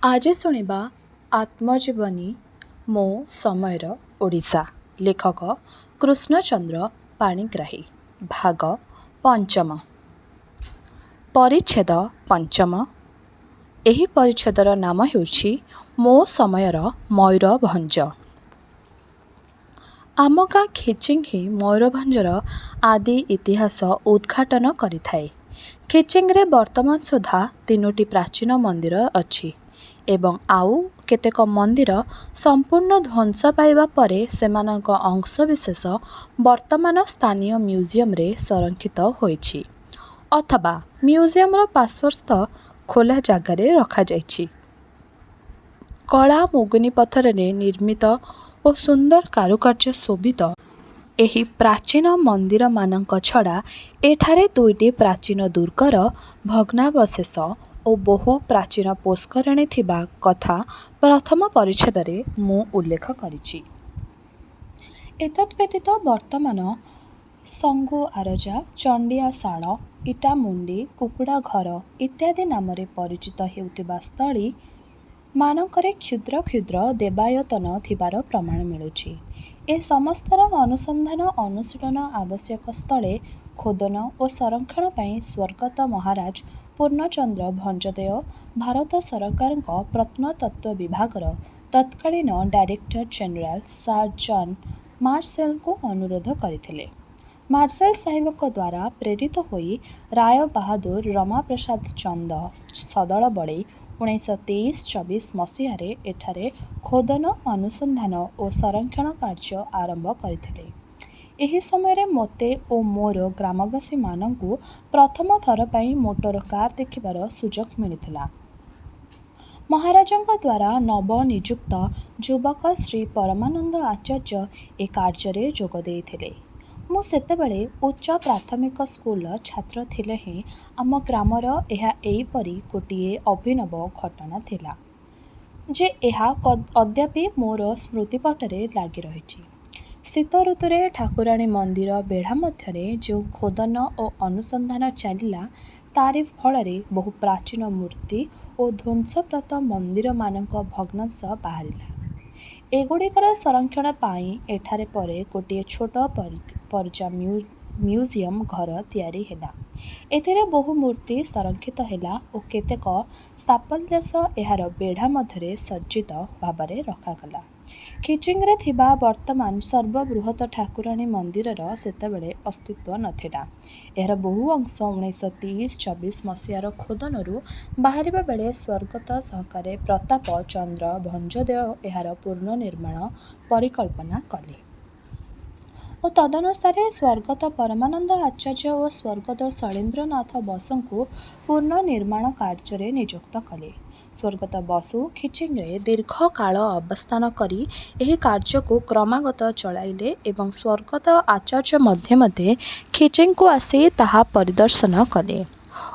आज शुणा आत्मजीवनी मो समयर ओडिशा लेखक कृष्णचंद्र पाणिग्राही भाग पंचम परिच्छेद पंचम। एही परिच्छेदर नाम हेउछि मो समयर मयूरभंज। आम गाँ खेचिंग ही मयूरभंजर आदि इतिहास उद्घाटन करिथाए। खेचिंगरे वर्तमान सुधा 3टी प्राचीन मंदिर अछि एवं आउ केतेक मंदिर संपूर्ण ध्वंस पाइबा परे सेमानक अंशविशेष वर्तमान स्थानीय म्यूजियम रे संरक्षित होइछि अथवा म्यूजियम पार्श्वस्थ खोला जगार रखा जाइछि। कला मुगुनी पत्थर रे निर्मित और सुंदर कारुकार्य शोभित एही प्राचीन मंदिर मानक छड़ा एठारे 2टी प्राचीन दुर्गर भग्नावशेष और बहु प्राचीन पुष्करणी थिबा कथा प्रथम परिच्छेद रे मु उल्लेख करिछि। एतत् व्यतीत वर्तमान संगु आरजा चंडियाशाल इटामुंडी कुकुड़ा घर इत्यादि नाम परिचित हेउतिबा स्थली मानकरे क्षुद्र क्षुद्र देवायतन थिबार प्रमाण मिलुछि। ए समस्तर अनुसंधान अनुशीलन आवश्यक स्थले खोदन और संरक्षण पाई स्वर्गत महाराज पूर्णचंद्र भंजदेव भारत सरकार प्रत्नतत्व विभागर तत्कालीन director general sir John Marshall को अनुरोध करथिले। मार्शल साहेब द्वारा प्रेरित होई राय बहादुर रमाप्रसाद चंद सदल बड़े 1923-24 मसीह एठारे खोदन अनुसंधान और संरक्षण कार्य आरंभ करथिले। एही समय मोते और मोर ग्रामवासी मानंकु प्रथम थर पाई मोटर कार देखिबार सुजोग मिलिथिला। महाराजंक द्वारा नवनियुक्त युवक श्री परमानंद आचार्य ए कार्य जोग देइथिले। मु सेतेबेले उच्च प्राथमिक स्कूल छात्र थिले ही आम ग्रामर यह एहीपरि गोटिए अभिनव घटना थिला जे यह अद्यापि मोर स्मृतिपटरे लागि रहिछि। शीत ऋतुरे ठाकुराणी मंदिर बेढ़ा मध्यरे जो खोदन और अनुसंधान चलिला तारि फल बहु प्राचीन मूर्ति और ध्वंसप्राप्त मंदिर मानक भग्नांश बाहरिला। एगुड़िकर संरक्षण पाई एठारे परे गोटे छोट पर्जा म्यूजियम घर तैयारी हेला। एथिरे बहु मूर्ति संरक्षित हेला और केतेक स्थापल्यस एहार बेढ़ा मध्यरे सज्जित भाबरे रखागला। खिचिंगरे थिबा वर्तमान सर्वबृहत ठाकुराणी मंदिरर सेतेबेले अस्तित्व नथिला। एहार बहु अंश 1923-24 मसीहार खोदनरू बाहरिबा बेले स्वर्गत सहकारे प्रताप चंद्र भंजदेव एहार पुनर्निर्माण परिकल्पना कले और तदनुसार स्वर्गत परमानंद आचार्य और स्वर्गत शैलेन्द्रनाथ बसु पुनर्निर्माण कार्य नियुक्त कले। स्वर्गत बसु खिचिंगरे दीर्घ काल अवस्थान करी एही कार्य को क्रमागत चलाइले एवं स्वर्गत आचार्य मध्य मध्य खिचिंग को आसी ताहा परिदर्शन कले।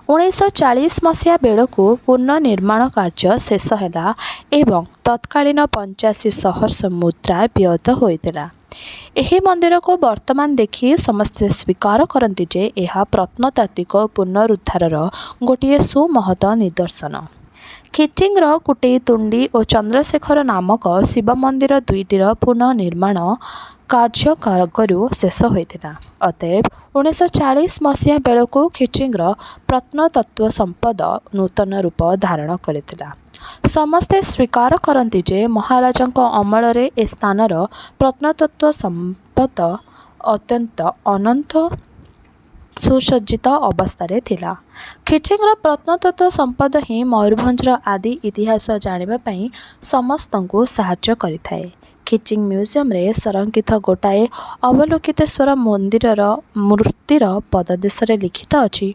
1940 मसीहा बेलू पुनर्निर्माण कार्य शेष हैला एवं तत्कालीन 85 सहर्ष मुद्रा व्ययत होइतिला। एही मंदिर को वर्तमान देखि समस्ते स्वीकार करती जे यह प्रत्नतात्विक पुनरुद्धार गोटे सुमहत निदर्शन। खिचिंगर कुटे तुंडी और चंद्रशेखर नामक शिव मंदिर 2टीर पुनर्निर्माण कार्य शेष होता। अतएव 1940 मसीहा बेलू खिचिंगर प्रत्नतत्व संपद नूतन रूप धारण करथिला। समस्ते स्वीकार करती जे महाराजंक अमल ए स्थानर प्रत्नतत्व संपद अत्यंत अनंत सुसज्जित अवस्था थिला। खिचिंगर प्रत्नतत्व संपद ही मयूरभंजर आदि इतिहास जानिबा पई समस्तंको सहाय्य करिथाए। खिचिंग म्यूजियम रे संरक्षित गोटाए अवलोकितेश्वर मंदिरर मूर्तिर पददेश लिखित अछि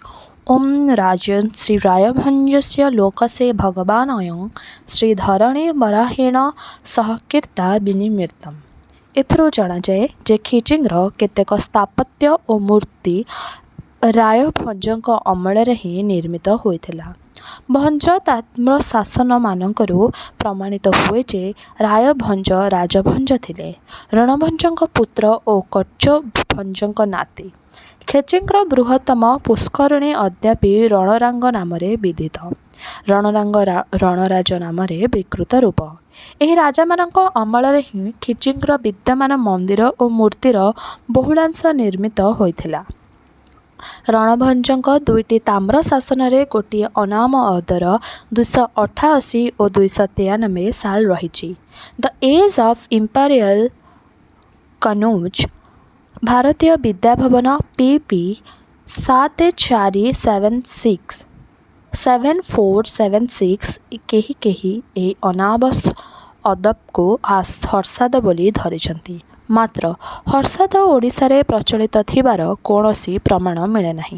ओम राजन श्री रायभंजस्य लोकसे भगवानयं श्री धरणी बराहेण सहकीर्ता विनिमृतम। एथरो जाना जाए जे खिचिंगर केतेक स्थापत्य और मूर्ति रायभंजक अमल ही निर्मित होइथिला। ଭଞ୍ଜ ତାମ୍ରଶାସନମାନଙ୍କରୁ ପ୍ରମାଣିତ ହୁଏ ଯେ ରାୟଭଞ୍ଜ ରାଜଭଞ୍ଜ ଥିଲେ ରଣଭଞ୍ଜଙ୍କ ପୁତ୍ର ଓ କଚ୍ଛଭଞ୍ଜଙ୍କ ନାତି। ଖେଚିଙ୍ଗର ବୃହତ୍ତମ ପୁଷ୍କରିଣୀ ଅଦ୍ୟାପି ରଣରାଙ୍ଗ ନାମରେ ବିଦିତ। ରଣରାଙ୍ଗ ରଣରାଜ ନାମରେ ବିକୃତ ରୂପ। ଏହି ରାଜାମାନଙ୍କ ଅମଳରେ ହିଁ ଖିଚିଙ୍ଗର ବିଦ୍ୟମାନ ମନ୍ଦିର ଓ ମୂର୍ତ୍ତିର ବହୁଳାଂଶ ନିର୍ମିତ ହୋଇଥିଲା। ରଣଭଞ୍ଜଙ୍କ ଦୁଇଟି ତାମ୍ର ଶାସନରେ ଗୋଟିଏ ଅନାମ ଅଦର 288 ଓ 293 ସାଲ ରହିଛି। The age of imperial Kannauj ଭାରତୀୟ ବିଦ୍ୟାଭବନ pp 7476 କେହି କେହି ଏହି ଅନାମ ଅଦବକୁ ହର୍ଷାଦ ବୋଲି ଧରିଛନ୍ତି। ମାତ୍ର ହର୍ଷାଦ ଓଡ଼ିଶାରେ ପ୍ରଚଳିତ ଥିବାର କୌଣସି ପ୍ରମାଣ ମିଳେ ନାହିଁ।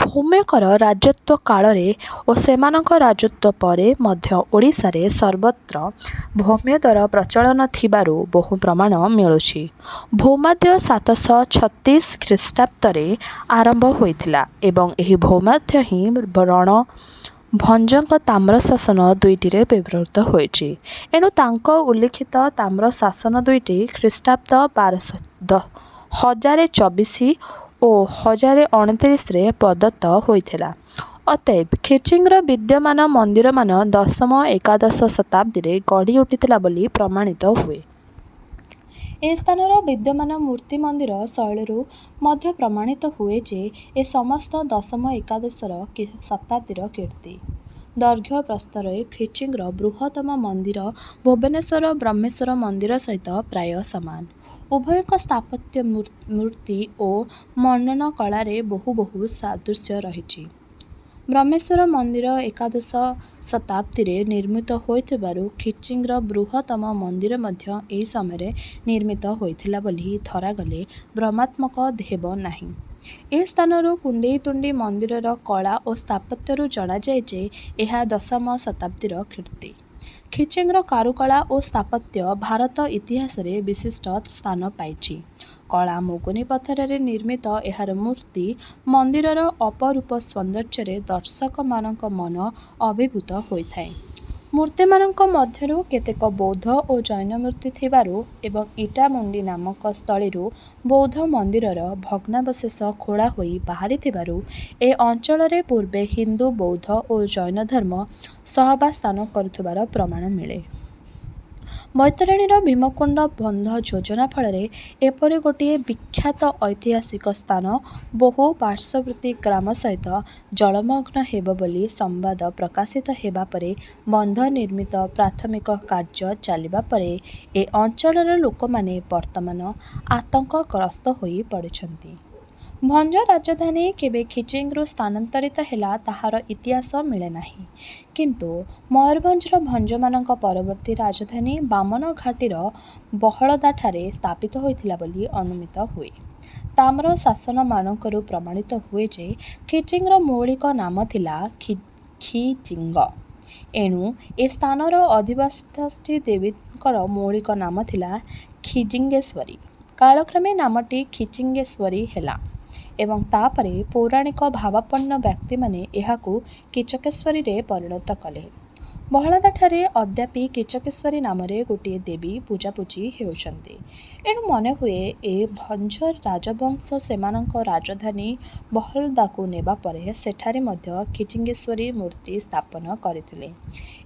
ଭୌମିକର ରାଜତ୍ୱ କାଳରେ ଓ ସେମାନଙ୍କ ରାଜତ୍ୱ ପରେ ମଧ୍ୟ ଓଡ଼ିଶାରେ ସର୍ବତ୍ର ଭୌମ୍ୟଦର ପ୍ରଚଳନ ଥିବାରୁ ବହୁ ପ୍ରମାଣ ମିଳୁଛି। ଭୌମାଦ୍ୟ 736 ଖ୍ରୀଷ୍ଟାବ୍ଦରେ ଆରମ୍ଭ ହୋଇଥିଲା ଏବଂ ଏହି ଭୌମାଦ୍ୟ ହିଁ ରଣଭଞ୍ଜଙ୍କ ତାମ୍ରଶାସନ ଦୁଇଟିରେ ବ୍ୟବହୃତ ହୋଇଛି। ଏଣୁ ତାଙ୍କ ଉଲ୍ଲିଖିତ ତାମ୍ରଶାସନ ଦୁଇଟି ଖ୍ରୀଷ୍ଟାବ୍ଦ 1024 ଓ 1029ରେ ପ୍ରଦତ୍ତ ହୋଇଥିଲା। ଅତଏବ ଖିଚିଙ୍ଗର ବିଦ୍ୟମାନ ମନ୍ଦିରମାନ 10ମ-ଏକାଦଶ ଶତାବ୍ଦୀରେ ଗଢ଼ି ଉଠିଥିଲା ବୋଲି ପ୍ରମାଣିତ ହୁଏ। ଏ ସ୍ଥାନର ବିଦ୍ୟମାନ ମୂର୍ତ୍ତି ମନ୍ଦିର ଶୈଳୀରୁ ମଧ୍ୟ ପ୍ରମାଣିତ ହୁଏ ଯେ ଏ ସମସ୍ତ 10ମ-ଏକାଦଶ ଶତାବ୍ଦୀର କୀର୍ତ୍ତି। ଦୈର୍ଘ୍ୟ ପ୍ରସ୍ତରେ ଖିଚିଙ୍ଗର ବୃହତ୍ତମ ମନ୍ଦିର ଭୁବନେଶ୍ୱର ବ୍ରହ୍ମେଶ୍ୱର ମନ୍ଦିର ସହିତ ପ୍ରାୟ ସମାନ। ଉଭୟଙ୍କ ସ୍ଥାପତ୍ୟ ମୂର୍ତ୍ତି ଓ ମଣ୍ଡନ କଳାରେ ବହୁ ସାଦୃଶ୍ୟ ରହିଛି। ବ୍ରହ୍ମେଶ୍ୱର ମନ୍ଦିର ଏକାଦଶ ଶତାବ୍ଦୀରେ ନିର୍ମିତ ହୋଇଥିବାରୁ ଖିଚିଙ୍ଗର ବୃହତ୍ତମ ମନ୍ଦିର ମଧ୍ୟ ଏହି ସମୟରେ ନିର୍ମିତ ହୋଇଥିଲା ବୋଲି ଧରାଗଲେ ଭ୍ରମାତ୍ମକ ହେବ ନାହିଁ। ଏ ସ୍ଥାନରୁ କୁଣ୍ଡେଇତୁଣ୍ଡି ମନ୍ଦିରର କଳା ଓ ସ୍ଥାପତ୍ୟରୁ ଜଣାଯାଏ ଯେ ଏହା 10ମ ଶତାବ୍ଦୀର କୀର୍ତ୍ତି। ଖିଚିଙ୍ଗର କାରୁକଳା ଓ ସ୍ଥାପତ୍ୟ ଭାରତ ଇତିହାସରେ ବିଶିଷ୍ଟ ସ୍ଥାନ ପାଇଛି। କଳା ମୁଗୁନି ପଥରରେ ନିର୍ମିତ ଏହାର ମୂର୍ତ୍ତି ମନ୍ଦିରର ଅପରୂପ ସୌନ୍ଦର୍ଯ୍ୟରେ ଦର୍ଶକମାନଙ୍କ ମନ ଅଭିଭୂତ ହୋଇଥାଏ। ମୂର୍ତ୍ତିମାନଙ୍କ ମଧ୍ୟରୁ କେତେକ ବୌଦ୍ଧ ଓ ଜୈନ ମୂର୍ତ୍ତି ଥିବାରୁ ଏବଂ ଇଟାମୁଣ୍ଡି ନାମକ ସ୍ଥଳୀରୁ ବୌଦ୍ଧ ମନ୍ଦିରର ଭଗ୍ନାବଶେଷ ଖୋଳା ହୋଇ ବାହାରିଥିବାରୁ ଏ ଅଞ୍ଚଳରେ ପୂର୍ବେ ହିନ୍ଦୁ ବୌଦ୍ଧ ଓ ଜୈନ ଧର୍ମ ସହାବସ୍ଥାନ କରୁଥିବାର ପ୍ରମାଣ ମିଳେ। ବୈତରଣୀର ଭୀମକୁଣ୍ଡ ବନ୍ଧ ଯୋଜନା ଫଳରେ ଏପରି ଗୋଟିଏ ବିଖ୍ୟାତ ଐତିହାସିକ ସ୍ଥାନ ବହୁ ପାର୍ଶ୍ୱବର୍ତ୍ତୀ ଗ୍ରାମ ସହିତ ଜଳମଗ୍ନ ହେବ ବୋଲି ସମ୍ବାଦ ପ୍ରକାଶିତ ହେବା ପରେ ବନ୍ଧ ନିର୍ମିତ ପ୍ରାଥମିକ କାର୍ଯ୍ୟ ଚାଲିବା ପରେ ଏ ଅଞ୍ଚଳର ଲୋକମାନେ ବର୍ତ୍ତମାନ ଆତଙ୍କଗ୍ରସ୍ତ ହୋଇ ପଡ଼ିଛନ୍ତି। ଭଞ୍ଜ ରାଜଧାନୀ କେବେ ଖିଚିଙ୍ଗରୁ ସ୍ଥାନାନ୍ତରିତ ହେଲା ତାହାର ଇତିହାସ ମିଳେ ନାହିଁ। କିନ୍ତୁ ମୟୂରଭଞ୍ଜର ଭଞ୍ଜମାନଙ୍କ ପରବର୍ତ୍ତୀ ରାଜଧାନୀ ବାମନଘାଟିର ବହଳଦାଠାରେ ସ୍ଥାପିତ ହୋଇଥିଲା ବୋଲି ଅନୁମିତ ହୁଏ। ତାମ୍ର ଶାସନମାନଙ୍କରୁ ପ୍ରମାଣିତ ହୁଏ ଯେ ଖିଚିଙ୍ଗର ମୌଳିକ ନାମ ଥିଲା ଖିଚିଙ୍ଗ। ଏଣୁ ଏ ସ୍ଥାନର ଅଧିବାସ୍ତ୍ରୀ ଦେବୀଙ୍କର ମୌଳିକ ନାମ ଥିଲା ଖିଜିଙ୍ଗେଶ୍ୱରୀ। କାଳକ୍ରମେ ନାମଟି ଖିଚିଙ୍ଗେଶ୍ୱରୀ ହେଲା ଏବଂ ତାପରେ ପୌରାଣିକ ଭାବାପନ୍ନ ବ୍ୟକ୍ତିମାନେ ଏହାକୁ କିଚକେଶ୍ୱରୀରେ ପରିଣତ କଲେ। ବହଳଦାଠାରେ ଅଦ୍ୟାପି କିଚକେଶ୍ୱରୀ ନାମରେ ଗୋଟିଏ ଦେବୀ ପୂଜାପୂଜି ହେଉଛନ୍ତି। ଏଣୁ ମନେହୁଏ ଏ ଭଞ୍ଜ ରାଜବଂଶ ସେମାନଙ୍କ ରାଜଧାନୀ ବହଳଦାକୁ ନେବା ପରେ ସେଠାରେ ମଧ୍ୟ ଖିଚିଙ୍ଗେଶ୍ୱରୀ ମୂର୍ତ୍ତି ସ୍ଥାପନ କରିଥିଲେ।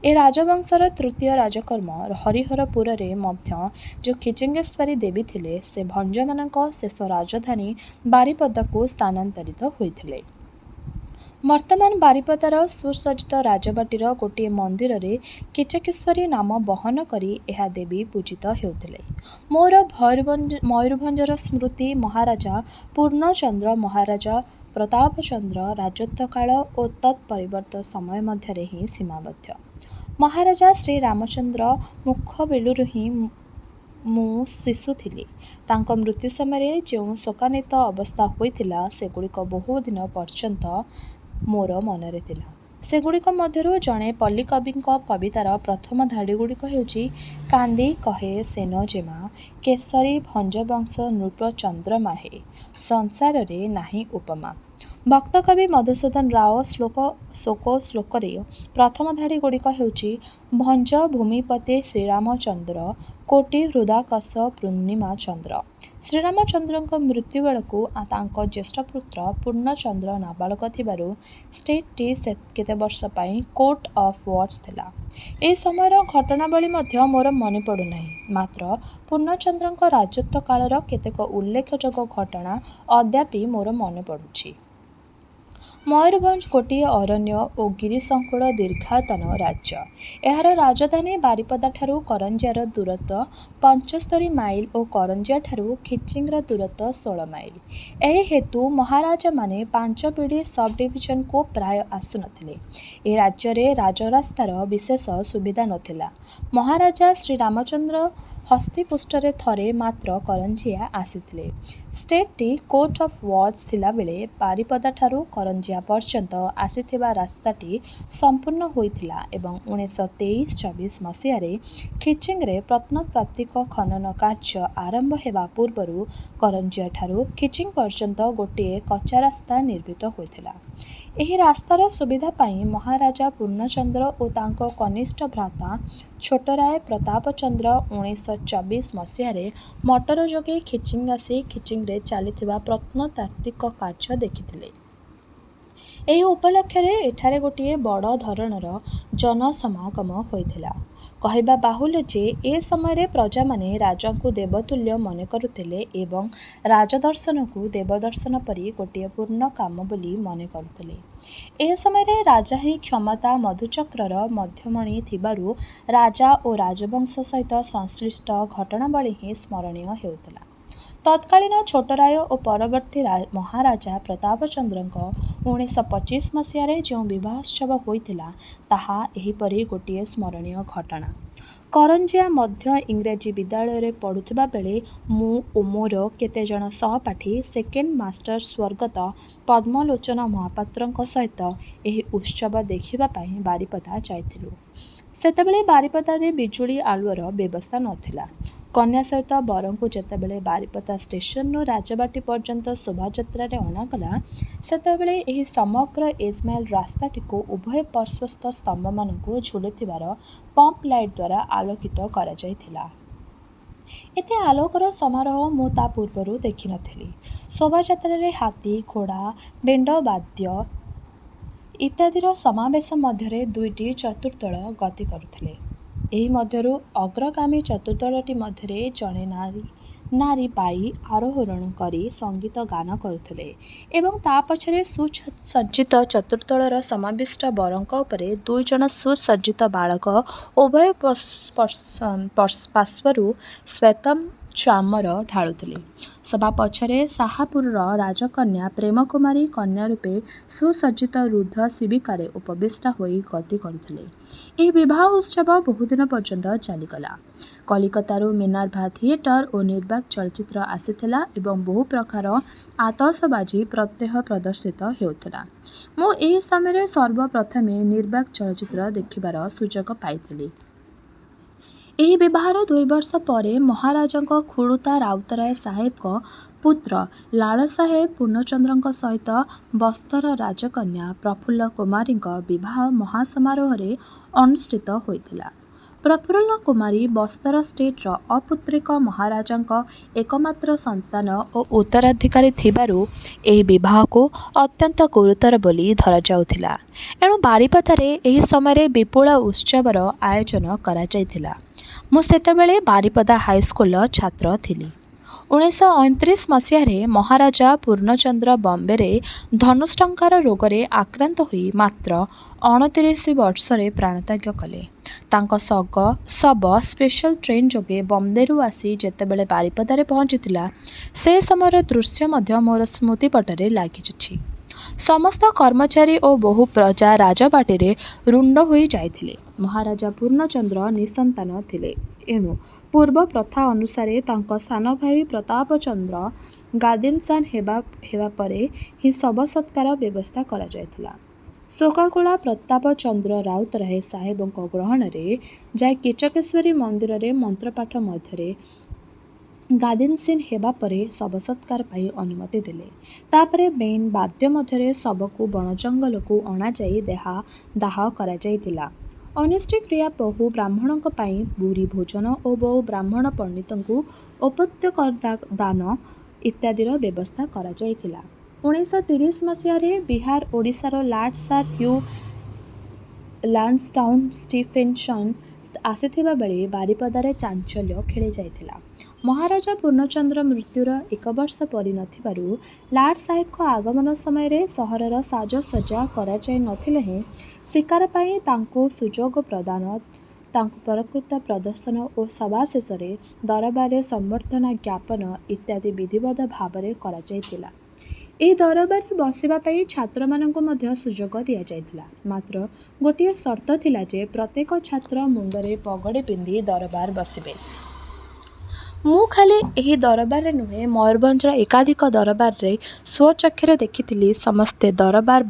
ଏ ରାଜବଂଶର ତୃତୀୟ ରାଜକର୍ମ ହରିହରପୁରରେ ମଧ୍ୟ ଯେଉଁ ଖିଚିଙ୍ଗେଶ୍ୱରୀ ଦେବୀ ଥିଲେ ସେ ଭଞ୍ଜମାନଙ୍କ ଶେଷ ରାଜଧାନୀ ବାରିପଦାକୁ ସ୍ଥାନାନ୍ତରିତ ହୋଇଥିଲେ। ବର୍ତ୍ତମାନ ବାରିପଦାର ସୁସଜ୍ଜିତ ରାଜବାଟୀର ଗୋଟିଏ ମନ୍ଦିରରେ କିଚକେଶ୍ୱରୀ ନାମ ବହନ କରି ଏହା ଦେବୀ ପୂଜିତ ହେଉଥିଲେ। ମୋର ମୟୂରଭଞ୍ଜର ସ୍ମୃତି ମହାରାଜା ପୂର୍ଣ୍ଣଚନ୍ଦ୍ର ମହାରାଜା ପ୍ରତାପଚନ୍ଦ୍ର ରାଜତ୍ୱକାଳ ଓ ତତ୍ ପରିବର୍ତ୍ତ ସମୟ ମଧ୍ୟରେ ହିଁ ସୀମାବଦ୍ଧ। ମହାରାଜା ଶ୍ରୀରାମଚନ୍ଦ୍ର ମୁଖବେଳୁରୁ ହିଁ ମୁଁ ଶିଶୁ ଥିଲି। ତାଙ୍କ ମୃତ୍ୟୁ ସମୟରେ ଯେଉଁ ଶୋକାନ୍ୱିତ ଅବସ୍ଥା ହୋଇଥିଲା ସେଗୁଡ଼ିକ ବହୁ ଦିନ ପର୍ଯ୍ୟନ୍ତ ମୋର ମନରେ ଥିଲା। ସେଗୁଡ଼ିକ ମଧ୍ୟରୁ ଜଣେ ପଲ୍ଲୀ କବିଙ୍କ କବିତାର ପ୍ରଥମ ଧାଡ଼ିଗୁଡ଼ିକ ହେଉଛି କାନ୍ଦି କହେ ସେନ ଯେମା କେଶରୀ ଭଞ୍ଜବଂଶ ନୃପ ଚନ୍ଦ୍ରମାହେ ସଂସାରରେ ନାହିଁ ଉପମା। ଭକ୍ତକବି ମଧୁସୂଦନ ରାଓ ଶ୍ଲୋକରେ ପ୍ରଥମ ଧାଡ଼ି ଗୁଡ଼ିକ ହେଉଛି ଭଞ୍ଜ ଭୂମିପତେ ଶ୍ରୀରାମଚନ୍ଦ୍ର କୋଟି ହୃଦାକାଶ ପୂର୍ଣ୍ଣିମା ଚନ୍ଦ୍ର। ଶ୍ରୀରାମଚନ୍ଦ୍ରଙ୍କ ମୃତ୍ୟୁ ବେଳକୁ ତାଙ୍କ ଜ୍ୟେଷ୍ଠ ପୁତ୍ର ପୂର୍ଣ୍ଣଚନ୍ଦ୍ର ନାବାଳକ ଥିବାରୁ ଷ୍ଟେଟ୍ଟି କେତେ ବର୍ଷ ପାଇଁ କୋର୍ଟ ଅଫ୍ ୱାର୍ଡସ୍ ଥିଲା। ଏହି ସମୟର ଘଟଣାବଳୀ ମଧ୍ୟ ମୋର ମନେ ପଡ଼ୁନାହିଁ, ମାତ୍ର ପୂର୍ଣ୍ଣଚନ୍ଦ୍ରଙ୍କ ରାଜତ୍ୱ କାଳର କେତେକ ଉଲ୍ଲେଖଯୋଗ୍ୟ ଘଟଣା ଅଦ୍ୟାପି ମୋର ମନେ ପଡ଼ୁଛି। ମୟୂରଭଞ୍ଜ ଗୋଟିଏ ଅରଣ୍ୟ ଓ ଗିରିସଙ୍କୁଳ ଦୀର୍ଘାୟତନ ରାଜ୍ୟ। ଏହାର ରାଜଧାନୀ ବାରିପଦାଠାରୁ କରଞ୍ଜିଆର ଦୂରତ୍ୱ 75 ମାଇଲ ଓ କରଞ୍ଜିଆଠାରୁ ଖିଚିଙ୍ଗର ଦୂରତ୍ୱ 16 ମାଇଲ। ଏହି ହେତୁ ମହାରାଜାମାନେ 5 ପିଢ଼ି ସବ୍ ଡିଭିଜନକୁ ପ୍ରାୟ ଆସୁନଥିଲେ। ଏହି ରାଜ୍ୟରେ ରାଜରାସ୍ତାର ବିଶେଷ ସୁବିଧା ନଥିଲା। ମହାରାଜା ଶ୍ରୀରାମଚନ୍ଦ୍ର ହସ୍ତିପୃଷ୍ଠରେ ଥରେ ମାତ୍ର କରଞ୍ଜିଆ ଆସିଥିଲେ। ଷ୍ଟେଟ୍ଟି କୋର୍ଟ ଅଫ୍ ୱାର୍ଡସ୍ ଥିଲାବେଳେ ବାରିପଦାଠାରୁ କରଞ୍ଜିଆ ପର୍ଯ୍ୟନ୍ତ ଆସିଥିବା ରାସ୍ତାଟି ସମ୍ପୂର୍ଣ୍ଣ ହୋଇଥିଲା ଏବଂ 1923-24 ମସିହାରେ ଖିଚିଙ୍ଗରେ ପ୍ରତ୍ନତାତ୍ତ୍ୱିକ ଖନନ କାର୍ଯ୍ୟ ଆରମ୍ଭ ହେବା ପୂର୍ବରୁ କରଞ୍ଜିଆଠାରୁ ଖିଚିଙ୍ଗ ପର୍ଯ୍ୟନ୍ତ ଗୋଟିଏ କଚ୍ଚା ରାସ୍ତା ନିର୍ମିତ ହୋଇଥିଲା। ଏହି ରାସ୍ତାର ସୁବିଧା ପାଇଁ ମହାରାଜା ପୂର୍ଣ୍ଣଚନ୍ଦ୍ର ଓ ତାଙ୍କ କନିଷ୍ଠ ଭ୍ରାତା ଛୋଟରାୟ ପ୍ରତାପଚନ୍ଦ୍ର 1924 ମସିହାରେ ମଟର ଯୋଗେ ଖିଚିଙ୍ଗ ଆସି ଖିଚିଙ୍ଗରେ ଚାଲିଥିବା ପ୍ରତ୍ନତାତ୍ତ୍ୱିକ କାର୍ଯ୍ୟ ଦେଖିଥିଲେ। ଏହି ଉପଲକ୍ଷରେ ଏଠାରେ ଗୋଟିଏ ବଡ଼ ଧରଣର ଜନସମାଗମ ହୋଇଥିଲା। କହିବା ବାହୁଲ୍ୟ ଯେ ଏ ସମୟରେ ପ୍ରଜାମାନେ ରାଜାଙ୍କୁ ଦେବତୁଲ୍ୟ ମନେ କରୁଥିଲେ ଏବଂ ରାଜଦର୍ଶନକୁ ଦେବଦର୍ଶନ ପରି ଗୋଟିଏ ପୂର୍ଣ୍ଣ କାମ ବୋଲି ମନେ କରୁଥିଲେ। ଏ ସମୟରେ ରାଜା ହିଁ କ୍ଷମତା ମଧୁଚକ୍ରର ମଧ୍ୟମଣି ଥିବାରୁ ରାଜା ଓ ରାଜବଂଶ ସହିତ ସଂଶ୍ଳିଷ୍ଟ ଘଟଣାବଳୀ ହିଁ ସ୍ମରଣୀୟ ହେଉଥିଲା। ତତ୍କାଳୀନ ଛୋଟରାୟ ଓ ପରବର୍ତ୍ତୀ ମହାରାଜା ପ୍ରତାପଚନ୍ଦ୍ରଙ୍କ 1925 ମସିହାରେ ଯେଉଁ ବିବାହୋତ୍ସବ ହୋଇଥିଲା ତାହା ଏହିପରି ଗୋଟିଏ ସ୍ମରଣୀୟ ଘଟଣା। କରଞ୍ଜିଆ ମଧ୍ୟ ଇଂରାଜୀ ବିଦ୍ୟାଳୟରେ ପଢ଼ୁଥିବା ବେଳେ ମୁଁ ଓ ମୋର କେତେଜଣ ସହପାଠୀ ସେକେଣ୍ଡ ମାଷ୍ଟର ସ୍ୱର୍ଗତ ପଦ୍ମଲୋଚନ ମହାପାତ୍ରଙ୍କ ସହିତ ଏହି ଉତ୍ସବ ଦେଖିବା ପାଇଁ ବାରିପଦା ଯାଇଥିଲୁ। ସେତେବେଳେ ବାରିପଦାରେ ବିଜୁଳି ଆଲୁଅର ବ୍ୟବସ୍ଥା ନଥିଲା। କନ୍ୟା ସହିତ ବରଙ୍କୁ ଯେତେବେଳେ ବାରିପଦା ଷ୍ଟେସନରୁ ରାଜବାଟୀ ପର୍ଯ୍ୟନ୍ତ ଶୋଭାଯାତ୍ରାରେ ଅଣାଗଲା, ସେତେବେଳେ ଏହି ସମଗ୍ର ଏଜମାଇଲ ରାସ୍ତାଟିକୁ ଉଭୟ ପାର୍ଶ୍ୱସ୍ଥ ସ୍ତମ୍ଭମାନଙ୍କୁ ଝୁଲୁଥିବାର ପମ୍ପ ଲାଇଟ୍ ଦ୍ୱାରା ଆଲୋକିତ କରାଯାଇଥିଲା। ଏତେ ଆଲୋକର ସମାରୋହ ମୁଁ ତା ପୂର୍ବରୁ ଦେଖିନଥିଲି। ଶୋଭାଯାତ୍ରାରେ ହାତୀ, ଘୋଡ଼ା, ବେଣ୍ଡବାଦ୍ୟ ଇତ୍ୟାଦିର ସମାବେଶ ମଧ୍ୟରେ 2ଟି ଚତୁର୍ଦ୍ଦଳ ଗତି କରୁଥିଲେ। ଏହି ମଧ୍ୟରୁ ଅଗ୍ରଗାମୀ ଚତୁର୍ଦ୍ଦଳଟି ମଧ୍ୟରେ ଜଣେ ନାରୀ ବାଇ ଆରୋହଣ କରି ସଙ୍ଗୀତ ଗାନ କରୁଥିଲେ ଏବଂ ତା ପଛରେ ସୁସଜ୍ଜିତ ଚତୁର୍ଦ୍ଦଳର ସମାବିଷ୍ଟ ବରଙ୍କ ଉପରେ 2 ଜଣ ସୁସଜ୍ଜିତ ବାଳକ ଉଭୟ ପାର୍ଶ୍ୱରୁ ଶ୍ଵେତଚାମର ଢାଳୁଥିଲେ। ସଭା ପଛରେ ଶାହାପୁରର ରାଜକନ୍ୟା ପ୍ରେମକୁମାରୀ କନ୍ୟା ରୂପେ ସୁସଜ୍ଜିତ ରୁଦ୍ଧ ଶିବିକାରେ ଉପବିଷ୍ଟା ହୋଇ ଗତି କରୁଥିଲେ। ଏହି ବିବାହ ଉତ୍ସବ ବହୁଦିନ ପର୍ଯ୍ୟନ୍ତ ଚାଲିଗଲା। କଲିକତାରୁ ମିନର୍ଭା ଥିଏଟର ଓ ନିର୍ବାକ ଚଳଚ୍ଚିତ୍ର ଆସିଥିଲା ଏବଂ ବହୁ ପ୍ରକାର ଆତସବାଜି ପ୍ରତ୍ୟହ ପ୍ରଦର୍ଶିତ ହେଉଥିଲା। ମୁଁ ଏହି ସମୟରେ ସର୍ବପ୍ରଥମେ ନିର୍ବାକ ଚଳଚ୍ଚିତ୍ର ଦେଖିବାର ସୁଯୋଗ ପାଇଥିଲି। ଏହି ବିବାହର 2 ବର୍ଷ ପରେ ମହାରାଜାଙ୍କ ଖୁଡ଼ୁତା ରାଉତରାୟ ସାହେବଙ୍କ ପୁତ୍ର ଲାଳ ସାହେବ ପୂର୍ଣ୍ଣଚନ୍ଦ୍ରଙ୍କ ସହିତ ବସ୍ତର ରାଜକନ୍ୟା ପ୍ରଫୁଲ୍ଲ କୁମାରୀଙ୍କ ବିବାହ ମହାସମାରୋହରେ ଅନୁଷ୍ଠିତ ହୋଇଥିଲା। ପ୍ରଫୁଲ୍ଲ କୁମାରୀ ବସ୍ତର ଷ୍ଟେଟ୍ର ଅପୁତ୍ରିକ ମହାରାଜାଙ୍କ ଏକମାତ୍ର ସନ୍ତାନ ଓ ଉତ୍ତରାଧିକାରୀ ଥିବାରୁ ଏହି ବିବାହକୁ ଅତ୍ୟନ୍ତ ଗୁରୁତର ବୋଲି ଧରାଯାଉଥିଲା। ଏଣୁ ବାରିପଦାରେ ଏହି ସମୟରେ ବିପୁଳ ଉତ୍ସବର ଆୟୋଜନ କରାଯାଇଥିଲା। ମୁଁ ସେତେବେଳେ ବାରିପଦା ହାଇସ୍କୁଲର ଛାତ୍ର ଥିଲି। 1929 ମସିହାରେ ମହାରାଜା ପୂର୍ଣ୍ଣଚନ୍ଦ୍ର ବମ୍ବେରେ ଧନୁଷ୍ଟଙ୍କାର ରୋଗରେ ଆକ୍ରାନ୍ତ ହୋଇ ମାତ୍ର 29 ବର୍ଷରେ ପ୍ରାଣତ୍ୟାଗ କଲେ। ତାଙ୍କ ଶବ ସ୍ପେଶାଲ ଟ୍ରେନ୍ ଯୋଗେ ବମ୍ବେରୁ ଆସି ଯେତେବେଳେ ବାରିପଦାରେ ପହଞ୍ଚିଥିଲା, ସେ ସମୟର ଦୃଶ୍ୟ ମଧ୍ୟ ମୋର ସ୍ମୃତିପଟରେ ଲାଗିଛି। ସମସ୍ତ କର୍ମଚାରୀ ଓ ବହୁ ପ୍ରଜା ରାଜବାଟୀରେ ରୁଣ୍ଡ ହୋଇ ଯାଇଥିଲେ। ମହାରାଜା ପୂର୍ଣ୍ଣଚନ୍ଦ୍ର ନିଃସନ୍ତାନ ଥିଲେ, ଏଣୁ ପୂର୍ବ ପ୍ରଥା ଅନୁସାରେ ତାଙ୍କ ସାନ ଭାଇ ପ୍ରତାପଚନ୍ଦ୍ର ଗାଦିନ୍ସାନ ହେବା ପରେ ହିଁ ଶବ ସତ୍କାର ବ୍ୟବସ୍ଥା କରାଯାଇଥିଲା। ଶୋକାକୁଳ ପ୍ରତାପଚନ୍ଦ୍ର ରାଉତରାୟ ସାହେବଙ୍କ ଗହଣରେ ଯାଇ କିଚକେଶ୍ୱରୀ ମନ୍ଦିରରେ ମନ୍ତ୍ରପାଠ ମଧ୍ୟରେ ଗାଦିନ୍ସିନ୍ ହେବା ପରେ ଶବ ସତ୍କାର ପାଇଁ ଅନୁମତି ଦେଲେ। ତାପରେ ବେନ୍ ବାଦ୍ୟ ମଧ୍ୟରେ ଶବକୁ ବଣ ଜଙ୍ଗଲକୁ ଅଣାଯାଇ ଦାହ କରାଯାଇଥିଲା। ଅନ୍ୱେଷ୍ଟିକ୍ରିୟା ବହୁ ବ୍ରାହ୍ମଣଙ୍କ ପାଇଁ ବୁରି ଭୋଜନ ଓ ବହୁ ବ୍ରାହ୍ମଣ ପଣ୍ଡିତଙ୍କୁ ଉପତ୍ୟକା ଦାନ ଇତ୍ୟାଦିର ବ୍ୟବସ୍ଥା କରାଯାଇଥିଲା। 1930 ମସିହାରେ ବିହାର ଓଡ଼ିଶାର ଲାଟ୍ ସାର୍ ହ୍ୟୁ ଲାନ୍ସଡାଉନ୍ ଷ୍ଟିଫେନ୍ସନ୍ ଆସିଥିବା ବେଳେ ବାରିପଦାରେ ଚାଞ୍ଚଲ୍ୟ ଖେଳି ଯାଇଥିଲା। ମହାରାଜା ପୂର୍ଣ୍ଣଚନ୍ଦ୍ର ମୃତ୍ୟୁର 1 ବର୍ଷ ପରିନଥିବାରୁ ଲାଟ୍ ସାହେବଙ୍କ ଆଗମନ ସମୟରେ ସହରର ସାଜସଜ୍ଜା କରାଯାଇ ନଥିଲେ ହେଁ ଶିକାର ପାଇଁ ତାଙ୍କୁ ସୁଯୋଗ ପ୍ରଦାନ, ତାଙ୍କୁ ପ୍ରକୃତ ପ୍ରଦର୍ଶନ ଓ ସଭା ଶେଷରେ ଦରବାରରେ ସମ୍ବର୍ଦ୍ଧନା ଜ୍ଞାପନ ଇତ୍ୟାଦି ବିଧିବଦ୍ଧ ଭାବରେ କରାଯାଇଥିଲା। ଏହି ଦରବାରରେ ବସିବା ପାଇଁ ଛାତ୍ରମାନଙ୍କୁ ମଧ୍ୟ ସୁଯୋଗ ଦିଆଯାଇଥିଲା। ମାତ୍ର ଗୋଟିଏ ସର୍ତ୍ତ ଥିଲା ଯେ ପ୍ରତ୍ୟେକ ଛାତ୍ର ମୁଣ୍ଡରେ ପଗଡ଼ି ପିନ୍ଧି ଦରବାର ବସିବେ। ମୁଁ ଖାଲି ଏହି ଦରବାରରେ ନୁହେଁ, ମୟୂରଭଞ୍ଜର ଏକାଧିକ ଦରବାରରେ ସ୍ୱଚକ୍ଷୁରେ ଦେଖିଥିଲି। ସମସ୍ତେ ଦରବାର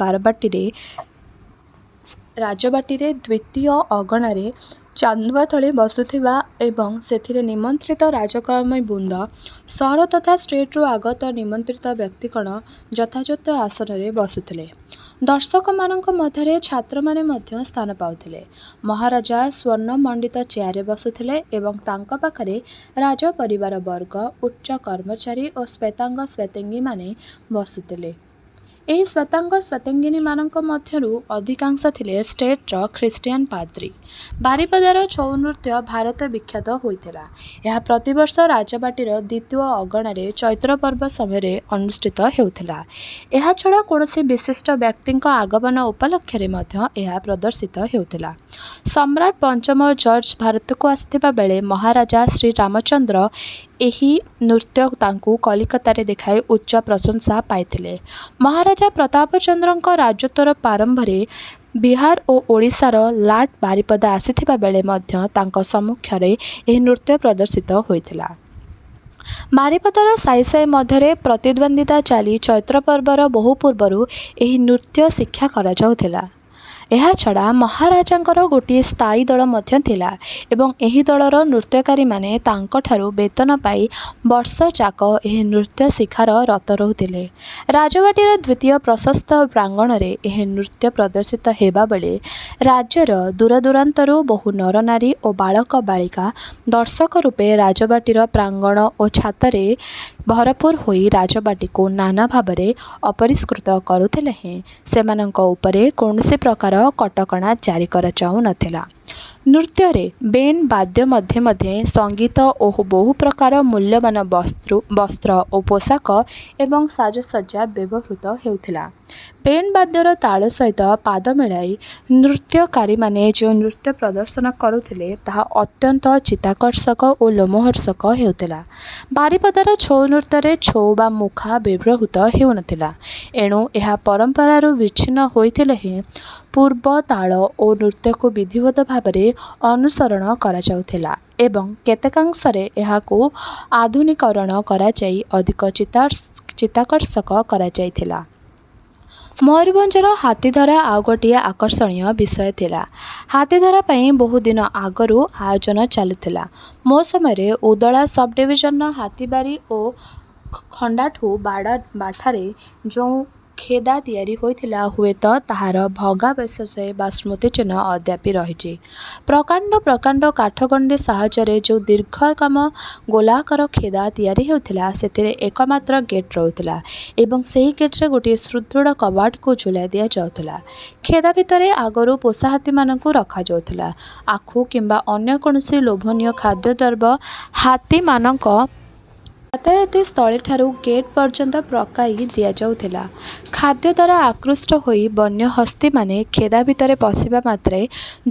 ରାଜବାଟୀରେ ଦ୍ୱିତୀୟ ଅଗଣାରେ ଚାନ୍ଦୁଆ ତଳେ ବସୁଥିବା ଏବଂ ସେଥିରେ ନିମନ୍ତ୍ରିତ ରାଜକର୍ମୀବୃନ୍ଦ, ସହର ତଥା ଷ୍ଟେଟ୍ରୁ ଆଗତ ନିମନ୍ତ୍ରିତ ବ୍ୟକ୍ତିଗଣ ଯଥାଯଥ ଆସନରେ ବସୁଥିଲେ। ଦର୍ଶକମାନଙ୍କ ମଧ୍ୟରେ ଛାତ୍ରମାନେ ମଧ୍ୟ ସ୍ଥାନ ପାଉଥିଲେ। ମହାରାଜା ସ୍ୱର୍ଣ୍ଣମଣ୍ଡିତ ଚେୟାରରେ ବସୁଥିଲେ ଏବଂ ତାଙ୍କ ପାଖରେ ରାଜପରିବାର ବର୍ଗ, ଉଚ୍ଚ କର୍ମଚାରୀ ଓ ଶ୍ୱେତାଙ୍ଗ ଶ୍ୱେତାଙ୍ଗୀମାନେ ବସୁଥିଲେ। ଏହି ଶ୍ୱେତାଙ୍ଗ ଶ୍ୱେତାଙ୍ଗିନୀମାନଙ୍କ ମଧ୍ୟରୁ ଅଧିକାଂଶ ଥିଲେ ଷ୍ଟେଟ୍ର ଖ୍ରୀଷ୍ଟିଆନ ପାଦ୍ରୀ। ବାରିପଦାର ଛଉ ନୃତ୍ୟ ଭାରତ ବିଖ୍ୟାତ ହୋଇଥିଲା। ଏହା ପ୍ରତିବର୍ଷ ରାଜବାଟୀର ଦ୍ୱିତୀୟ ଅଗଣାରେ ଚୈତ୍ର ପର୍ବ ସମୟରେ ଅନୁଷ୍ଠିତ ହେଉଥିଲା। ଏହାଛଡ଼ା କୌଣସି ବିଶିଷ୍ଟ ବ୍ୟକ୍ତିଙ୍କ ଆଗମନ ଉପଲକ୍ଷରେ ମଧ୍ୟ ଏହା ପ୍ରଦର୍ଶିତ ହେଉଥିଲା। ସମ୍ରାଟ ପଞ୍ଚମ ଜର୍ଜ ଭାରତକୁ ଆସିଥିବା ବେଳେ ମହାରାଜା ଶ୍ରୀରାମଚନ୍ଦ୍ର ଏହି ନୃତ୍ୟ ତାଙ୍କୁ କଲିକତାରେ ଦେଖାଇ ଉଚ୍ଚ ପ୍ରଶଂସା ପାଇଥିଲେ। ମହାରାଜା ପ୍ରତାପଚନ୍ଦ୍ରଙ୍କ ରାଜତ୍ୱର ପ୍ରାରମ୍ଭରେ ବିହାର ଓ ଓଡ଼ିଶାର ଲାଟ୍ ବାରିପଦା ଆସିଥିବା ବେଳେ ମଧ୍ୟ ତାଙ୍କ ସମ୍ମୁଖରେ ଏହି ନୃତ୍ୟ ପ୍ରଦର୍ଶିତ ହୋଇଥିଲା। ବାରିପଦାର ସାହି ସାହି ମଧ୍ୟରେ ପ୍ରତିଦ୍ୱନ୍ଦ୍ୱିତା ଚାଲି ଚୈତ୍ର ପର୍ବର ବହୁ ପୂର୍ବରୁ ଏହି ନୃତ୍ୟ ଶିକ୍ଷା କରାଯାଉଥିଲା। ଏହାଛଡ଼ା ମହାରାଜାଙ୍କର ଗୋଟିଏ ସ୍ଥାୟୀ ଦଳ ମଧ୍ୟ ଥିଲା ଏବଂ ଏହି ଦଳର ନୃତ୍ୟକାରୀମାନେ ତାଙ୍କଠାରୁ ବେତନ ପାଇ ବର୍ଷଯାକ ଏହି ନୃତ୍ୟ ଶିଖାର ରତ ରହୁଥିଲେ। ରାଜବାଟୀର ଦ୍ୱିତୀୟ ପ୍ରଶସ୍ତ ପ୍ରାଙ୍ଗଣରେ ଏହି ନୃତ୍ୟ ପ୍ରଦର୍ଶିତ ହେବାବେଳେ ରାଜ୍ୟର ଦୂରଦୂରାନ୍ତରୁ ବହୁ ନରନାରୀ ଓ ବାଳକ ବାଳିକା ଦର୍ଶକ ରୂପେ ରାଜବାଟୀର ପ୍ରାଙ୍ଗଣ ଓ ଛାତରେ ଭରପୂର ହୋଇ ରାଜବାଟୀକୁ ନାନା ଭାବରେ ଅପରିଷ୍କୃତ କରୁଥିଲେ ହେଁ ସେମାନଙ୍କ ଉପରେ କୌଣସି ପ୍ରକାର କଟକଣା ଜାରି କରାଯାଉନଥିଲା। ନୃତ୍ୟରେ ବେନ୍ ବାଦ୍ୟ ମଧ୍ୟେ ମଧ୍ୟେ ସଙ୍ଗୀତ ଓ ବହୁ ପ୍ରକାର ମୂଲ୍ୟବାନ ବସ୍ତ୍ର ଓ ପୋଷାକ ଏବଂ ସାଜସଜ୍ଜା ବ୍ୟବହୃତ ହେଉଥିଲା। ବେନ୍ ବାଦ୍ୟର ତାଳ ସହିତ ପାଦ ମିଳାଇ ନୃତ୍ୟକାରୀମାନେ ଯେଉଁ ନୃତ୍ୟ ପ୍ରଦର୍ଶନ କରୁଥିଲେ ତାହା ଅତ୍ୟନ୍ତ ଚିତ୍ତାକର୍ଷକ ଓ ଲୋମହର୍ଷକ ହେଉଥିଲା। ବାରିପଦାର ଛଉ ନୃତ୍ୟରେ ଛଉ ବା ମୁଖା ବ୍ୟବହୃତ ହେଉନଥିଲା। ଏଣୁ ଏହା ପରମ୍ପରାରୁ ବିଚ୍ଛିନ୍ନ ହୋଇଥିଲେ ହେଁ ପୂର୍ବ ତାଳ ଓ ନୃତ୍ୟକୁ ବିଧିବଦ୍ଧ ଭାବରେ ଅନୁସରଣ କରାଯାଉଥିଲା ଏବଂ କେତେକାଂଶରେ ଏହାକୁ ଆଧୁନିକୀକରଣ କରାଯାଇ ଅଧିକ ଚିତ୍ତାକର୍ଷକ କରାଯାଇଥିଲା। ମୟୂରଭଞ୍ଜର ହାତୀଧରା ଆଉ ଗୋଟିଏ ଆକର୍ଷଣୀୟ ବିଷୟ ଥିଲା। ହାତୀଧରା ପାଇଁ ବହୁ ଦିନ ଆଗରୁ ଆୟୋଜନ ଚାଲୁଥିଲା। ମୋ ସମୟରେ ଉଦଳା ସବ୍ ଡିଭିଜନର ହାତୀବାରି ଓ ଖଣ୍ଡାଠୁ ବାଠାରେ ଯେଉଁ ଖେଦା ତିଆରି ହୋଇଥିଲା ହୁଏତ ତାହାର ଭଗ୍ନାବଶେଷ ବା ସ୍ମୃତିଚିହ୍ନ ଅଦ୍ୟାପି ରହିଛି। ପ୍ରକାଣ୍ଡ କାଠଗଣ୍ଡି ସାହାଯ୍ୟରେ ଯେଉଁ ଦୀର୍ଘକାମ ଗୋଲାକାର ଖେଦା ତିଆରି ହେଉଥିଲା ସେଥିରେ ଏକମାତ୍ର ଗେଟ୍ ରହୁଥିଲା ଏବଂ ସେହି ଗେଟ୍ରେ ଗୋଟିଏ ସୁଦୃଢ଼ କବାଟକୁ ଝୁଲାଇ ଦିଆଯାଉଥିଲା। ଖେଦା ଭିତରେ ଆଗରୁ ପୋଷା ହାତୀମାନଙ୍କୁ ରଖାଯାଉଥିଲା। ଆଖୁ କିମ୍ବା ଅନ୍ୟ କୌଣସି ଲୋଭନୀୟ ଖାଦ୍ୟଦ୍ରବ୍ୟ ହାତୀମାନଙ୍କ ଯାତାୟାତ ସ୍ଥଳୀଠାରୁ ଗେଟ୍ ପର୍ଯ୍ୟନ୍ତ ପକାଇ ଦିଆଯାଉଥିଲା। ଖାଦ୍ୟ ଦ୍ୱାରା ଆକୃଷ୍ଟ ହୋଇ ବନ୍ୟ ହସ୍ତୀମାନେ ଖେଦା ଭିତରେ ପଶିବା ମାତ୍ରେ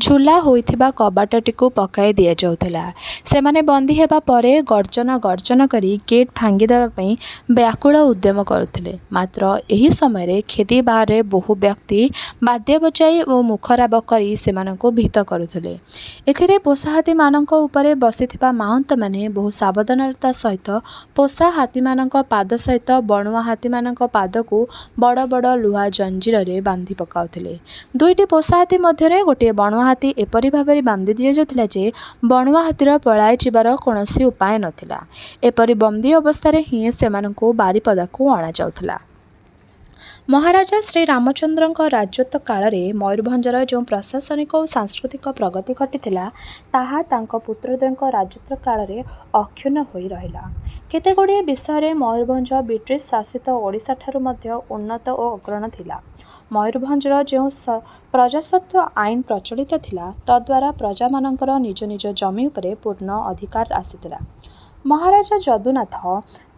ଝୁଲା ହୋଇଥିବା କବାଟଟିକୁ ପକାଇ ଦିଆଯାଉଥିଲା। ସେମାନେ ବନ୍ଦୀ ହେବା ପରେ ଗର୍ଜନ କରି ଗେଟ୍ ଭାଙ୍ଗିଦେବା ପାଇଁ ବ୍ୟାକୁଳ ଉଦ୍ୟମ କରୁଥିଲେ। ମାତ୍ର ଏହି ସମୟରେ ଖେଦି ବାହାରେ ବହୁ ବ୍ୟକ୍ତି ବାଦ୍ୟ ବଜାଇ ଓ ମୁଖରାବ କରି ସେମାନଙ୍କୁ ଭୀତ କରୁଥିଲେ। ଏଥିରେ ପୋଷା ହାତୀମାନଙ୍କ ଉପରେ ବସିଥିବା ମାଉନ୍ତମାନେ ବହୁ ସାବଧାନତାର ସହିତ ପୋଷା ହାତୀମାନଙ୍କ ପାଦ ସହିତ ବଣୁଆ ହାତୀମାନଙ୍କ ପାଦକୁ ବଡ଼ ବଡ଼ ଲୁହା ଜଞ୍ଜିରରେ ବାନ୍ଧି ପକାଉଥିଲେ। ଦୁଇଟି ପୋଷା ହାତୀ ମଧ୍ୟରେ ଗୋଟିଏ ବଣୁଆ ହାତୀ ଏପରି ଭାବରେ ବାନ୍ଧି ଦିଆଯାଉଥିଲା ଯେ ବଣୁଆ ହାତୀର ପଳାଇ ଯିବାର କୌଣସି ଉପାୟ ନଥିଲା। ଏପରି ବନ୍ଦୀ ଅବସ୍ଥାରେ ହିଁ ସେମାନଙ୍କୁ ବାରିପଦାକୁ ଅଣାଯାଉଥିଲା। ମହାରାଜା ଶ୍ରୀରାମଚନ୍ଦ୍ରଙ୍କ ରାଜତ୍ୱ କାଳରେ ମୟୂରଭଞ୍ଜର ଯେଉଁ ପ୍ରଶାସନିକ ଓ ସାଂସ୍କୃତିକ ପ୍ରଗତି ଘଟିଥିଲା, ତାହା ତାଙ୍କ ପୁତ୍ରଦ୍ୱୟଙ୍କ ରାଜତ୍ୱ କାଳରେ ଅକ୍ଷୁଣ୍ଣ ହୋଇ ରହିଲା। କେତେଗୁଡ଼ିଏ ବିଷୟରେ ମୟୂରଭଞ୍ଜ ବ୍ରିଟିଶ ଶାସିତ ଓଡ଼ିଶାଠାରୁ ମଧ୍ୟ ଉନ୍ନତ ଓ ଅଗ୍ରଣୀ ଥିଲା। ମୟୂରଭଞ୍ଜର ଯେଉଁ ପ୍ରଜାସ୍ୱତ୍ୱ ଆଇନ ପ୍ରଚଳିତ ଥିଲା, ତଦ୍ୱାରା ପ୍ରଜାମାନଙ୍କର ନିଜ ନିଜ ଜମି ଉପରେ ପୂର୍ଣ୍ଣ ଅଧିକାର ଆସିଥିଲା। ମହାରାଜା ଯଦୁନାଥ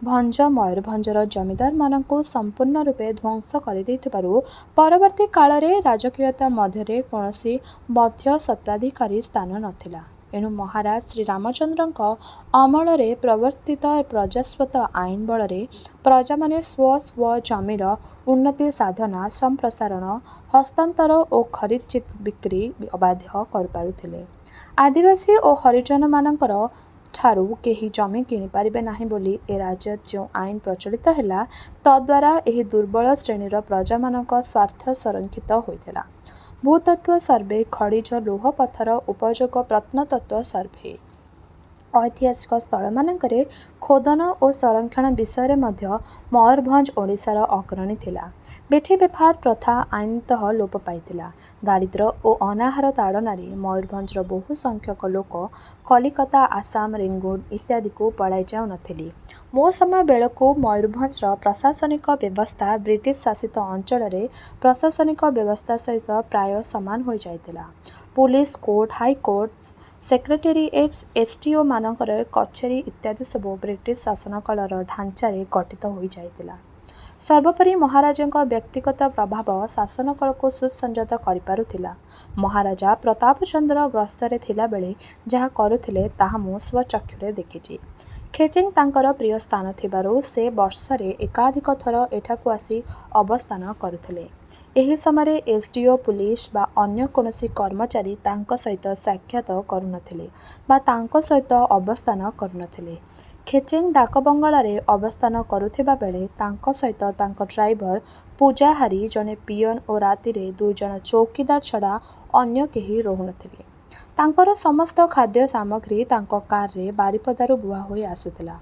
ଭଞ୍ଜ ମୟୂରଭଞ୍ଜର ଜମିଦାରମାନଙ୍କୁ ସମ୍ପୂର୍ଣ୍ଣ ରୂପେ ଧ୍ୱଂସ କରିଦେଇଥିବାରୁ ପରବର୍ତ୍ତୀ କାଳରେ ରାଜକୀୟତା ମଧ୍ୟରେ କୌଣସି ମଧ୍ୟସ୍ୱତ୍ୱାଧିକାରୀ ସ୍ଥାନ ନଥିଲା। ଏଣୁ ମହାରାଜ ଶ୍ରୀରାମଚନ୍ଦ୍ରଙ୍କ ଅମଳରେ ପ୍ରବର୍ତ୍ତିତ ପ୍ରଜାସ୍ୱତ୍ୱ ଆଇନ ବଳରେ ପ୍ରଜାମାନେ ସ୍ୱ ସ୍ୱ ଜମିର ଉନ୍ନତି ସାଧନା, ସମ୍ପ୍ରସାରଣ, ହସ୍ତାନ୍ତର ଓ ଖରିଦ ବିକ୍ରି ଅବାଧ୍ୟ କରିପାରୁଥିଲେ। ଆଦିବାସୀ ଓ ହରିଜନମାନଙ୍କର ଠାରୁ କେହି ଜମି କିଣିପାରିବେ ନାହିଁ ବୋଲି ଏ ରାଜ୍ୟରେ ଯେଉଁ ଆଇନ ପ୍ରଚଳିତ ହେଲା, ତଦ୍ୱାରା ଏହି ଦୁର୍ବଳ ଶ୍ରେଣୀର ପ୍ରଜାମାନଙ୍କ ସ୍ୱାର୍ଥ ସଂରକ୍ଷିତ ହୋଇଥିଲା। ଭୂତତ୍ତ୍ୱ ସର୍ଭେ, ଖଣିଜ ଲୌହ ପଥର ଉପଯୋଗ, ପ୍ରତ୍ନତତ୍ତ୍ୱ ସର୍ଭେ, ଐତିହାସିକ ସ୍ଥଳମାନଙ୍କରେ ଖୋଦନ ଓ ସଂରକ୍ଷଣ ବିଷୟରେ ମଧ୍ୟ ମୟୂରଭଞ୍ଜ ଓଡ଼ିଶାର ଅଗ୍ରଣୀ ଥିଲା। ବେଠି ବେପାର ପ୍ରଥା ଆଇନତଃ ଲୋପ ପାଇଥିଲା। ଦାରିଦ୍ର୍ୟ ଓ ଅନାହାର ତାଡ଼ନାରେ ମୟୂରଭଞ୍ଜର ବହୁ ସଂଖ୍ୟକ ଲୋକ କଲିକତା, ଆସାମ, ରେଙ୍ଗୁନ ଇତ୍ୟାଦିକୁ ପଳାଇ ଯାଉନଥିଲେ। ମୋ ସମୟ ବେଳକୁ ମୟୂରଭଞ୍ଜର ପ୍ରଶାସନିକ ବ୍ୟବସ୍ଥା ବ୍ରିଟିଶ ଶାସିତ ଅଞ୍ଚଳରେ ପ୍ରଶାସନିକ ବ୍ୟବସ୍ଥା ସହିତ ପ୍ରାୟ ସମାନ ହୋଇଯାଇଥିଲା। ପୁଲିସ, କୋର୍ଟ, ହାଇକୋର୍ଟ, ସେକ୍ରେଟେରିଏଟ୍ସ, ଏସଡିଓ ମାନଙ୍କର କଚେରୀ ଇତ୍ୟାଦି ସବୁ ବ୍ରିଟିଶ ଶାସନକାଳର ଢାଞ୍ଚାରେ ଗଠିତ ହୋଇଯାଇଥିଲା। ସର୍ବୋପରି ମହାରାଜାଙ୍କ ବ୍ୟକ୍ତିଗତ ପ୍ରଭାବ ଶାସନକଳକୁ ସୁସଂଯତ କରିପାରୁଥିଲା। ମହାରାଜା ପ୍ରତାପଚନ୍ଦ୍ର ଗସ୍ତରେ ଥିଲାବେଳେ ଯାହା କରୁଥିଲେ, ତାହା ମୁଁ ସ୍ୱଚକ୍ଷୁରେ ଦେଖିଛି। ଖେଚେଙ୍ଗ ତାଙ୍କର ପ୍ରିୟ ସ୍ଥାନ ଥିବାରୁ ସେ ବର୍ଷରେ ଏକାଧିକ ଥର ଏଠାକୁ ଆସି ଅବସ୍ଥାନ କରୁଥିଲେ। ଏହି ସମୟରେ ଏସଡିଓ, ପୁଲିସ ବା ଅନ୍ୟ କୌଣସି କର୍ମଚାରୀ ତାଙ୍କ ସହିତ ସାକ୍ଷାତ କରୁନଥିଲେ ବା ତାଙ୍କ ସହିତ ଅବସ୍ଥାନ କରୁନଥିଲେ। ଖେଚେଙ୍ଗ ଡାକବଙ୍ଗଳାରେ ଅବସ୍ଥାନ କରୁଥିବା ବେଳେ ତାଙ୍କ ସହିତ ତାଙ୍କ ଡ୍ରାଇଭର, ପୂଜାହାରୀ, ଜଣେ ପିଅନ ଓ ରାତିରେ 2 ଜଣ ଚୌକିଦାର ଛଡ଼ା ଅନ୍ୟ କେହି ରହୁନଥିଲେ। ତାଙ୍କର ସମସ୍ତ ଖାଦ୍ୟ ସାମଗ୍ରୀ ତାଙ୍କ କାରରେ ବାରିପଦାରୁ ବୁହା ହୋଇ ଆସୁଥିଲା।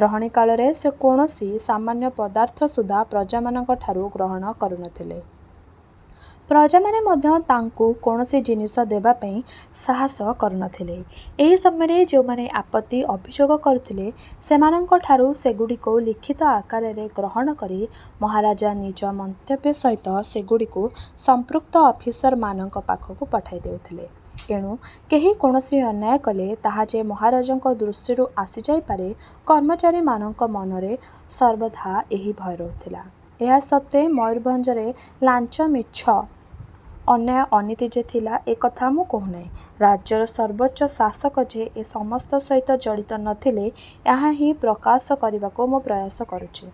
ରହଣି କାଳରେ ସେ କୌଣସି ସାମାନ୍ୟ ପଦାର୍ଥ ସୁଦ୍ଧା ପ୍ରଜାମାନଙ୍କ ଠାରୁ ଗ୍ରହଣ କରୁନଥିଲେ। ପ୍ରଜାମାନେ ମଧ୍ୟ ତାଙ୍କୁ କୌଣସି ଜିନିଷ ଦେବା ପାଇଁ ସାହସ କରୁନଥିଲେ। ଏହି ସମୟରେ ଯେଉଁମାନେ ଆପତ୍ତି ଅଭିଯୋଗ କରୁଥିଲେ, ସେମାନଙ୍କଠାରୁ ସେଗୁଡ଼ିକୁ ଲିଖିତ ଆକାରରେ ଗ୍ରହଣ କରି ମହାରାଜା ନିଜ ମନ୍ତବ୍ୟ ସହିତ ସେଗୁଡ଼ିକୁ ସମ୍ପୃକ୍ତ ଅଫିସରମାନଙ୍କ ପାଖକୁ ପଠାଇ ଦେଉଥିଲେ। ଏଣୁ କେହି କୌଣସି ଅନ୍ୟାୟ କଲେ ତାହା ଯେ ମହାରାଜାଙ୍କ ଦୃଷ୍ଟିରୁ ଆସିଯାଇପାରେ, କର୍ମଚାରୀମାନଙ୍କ ମନରେ ସର୍ବଦା ଏହି ଭୟ ରହୁଥିଲା। ଏହା ସତ୍ତ୍ୱେ ମୟୂରଭଞ୍ଜରେ ଲାଞ୍ଚ, ମିଛ, ଅନ୍ୟାୟ, ଅନୀତି ଯେ ଥିଲା, ଏକଥା ମୁଁ କହୁନାହିଁ। ରାଜ୍ୟର ସର୍ବୋଚ୍ଚ ଶାସକ ଯେ ଏ ସମସ୍ତ ସହିତ ଜଡ଼ିତ ନଥିଲେ, ଏହା ହିଁ ପ୍ରକାଶ କରିବାକୁ ମୁଁ ପ୍ରୟାସ କରୁଛି।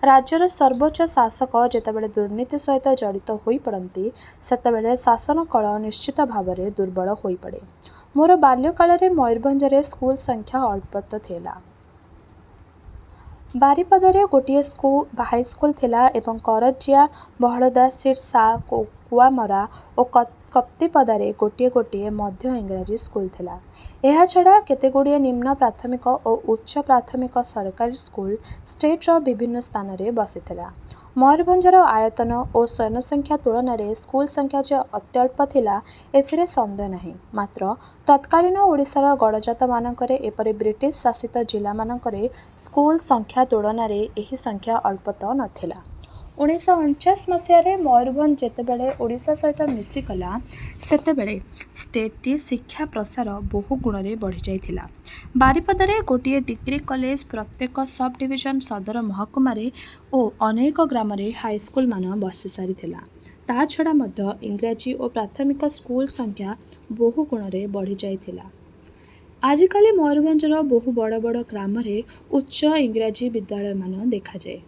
ରାଜ୍ୟର ସର୍ବୋଚ୍ଚ ଶାସକ ଯେତେବେଳେ ଦୁର୍ନୀତି ସହିତ ଜଡ଼ିତ ହୋଇପଡ଼ନ୍ତି, ସେତେବେଳେ ଶାସନକଳ ନିଶ୍ଚିତ ଭାବରେ ଦୁର୍ବଳ ହୋଇପଡ଼େ। ମୋର ବାଲ୍ୟକାଳରେ ମୟୂରଭଞ୍ଜରେ ସ୍କୁଲ ସଂଖ୍ୟା ଅଳ୍ପ ଥିଲା। ବାରିପଦାରେ ଗୋଟିଏ ହାଇସ୍କୁଲ ଥିଲା ଏବଂ କରଞ୍ଜିଆ, ବହଳଦା, ସିରସା, କୁଆମରା ଓ କପ୍ତିପଦାରେ ଗୋଟିଏ ଗୋଟିଏ ମଧ୍ୟ ଇଂରାଜୀ ସ୍କୁଲ ଥିଲା। ଏହାଛଡ଼ା କେତେଗୁଡ଼ିଏ ନିମ୍ନ ପ୍ରାଥମିକ ଓ ଉଚ୍ଚ ପ୍ରାଥମିକ ସରକାରୀ ସ୍କୁଲ ଷ୍ଟେଟର ବିଭିନ୍ନ ସ୍ଥାନରେ ବସିଥିଲା। ମୟୂରଭଞ୍ଜର ଆୟତନ ଓ ଜନସଂଖ୍ୟା ତୁଳନାରେ ସ୍କୁଲ ସଂଖ୍ୟା ଯେ ଅତ୍ୟଳ୍ପ ଥିଲା, ଏଥିରେ ସନ୍ଦେହ ନାହିଁ। ମାତ୍ର ତତ୍କାଳୀନ ଓଡ଼ିଶାର ଗଡ଼ଜାତମାନଙ୍କରେ, ଏପରି ବ୍ରିଟିଶ ଶାସିତ ଜିଲ୍ଲାମାନଙ୍କରେ ସ୍କୁଲ ସଂଖ୍ୟା ତୁଳନାରେ ଏହି ସଂଖ୍ୟା ଅଳ୍ପ ତ ନଥିଲା। 1949 ମସିହାରେ ମୟୂରଭଞ୍ଜ ଯେତେବେଳେ ଓଡ଼ିଶା ସହିତ ମିଶିଗଲା, ସେତେବେଳେ ଷ୍ଟେଟଟି ଶିକ୍ଷା ପ୍ରସାର ବହୁ ଗୁଣରେ ବଢ଼ିଯାଇଥିଲା। ବାରିପଦାରେ ଗୋଟିଏ ଡିଗ୍ରୀ କଲେଜ, ପ୍ରତ୍ୟେକ ସବ୍ ଡିଭିଜନ, ସଦର ମହକୁମାରେ ଓ ଅନେକ ଗ୍ରାମରେ ହାଇସ୍କୁଲମାନ ବସିସାରିଥିଲା। ତା ଛଡ଼ା ମଧ୍ୟ ଇଂରାଜୀ ଓ ପ୍ରାଥମିକ ସ୍କୁଲ ସଂଖ୍ୟା ବହୁ ଗୁଣରେ ବଢ଼ିଯାଇଥିଲା। ଆଜିକାଲି ମୟୂରଭଞ୍ଜର ବହୁ ବଡ଼ ବଡ଼ ଗ୍ରାମରେ ଉଚ୍ଚ ଇଂରାଜୀ ବିଦ୍ୟାଳୟମାନ ଦେଖାଯାଏ।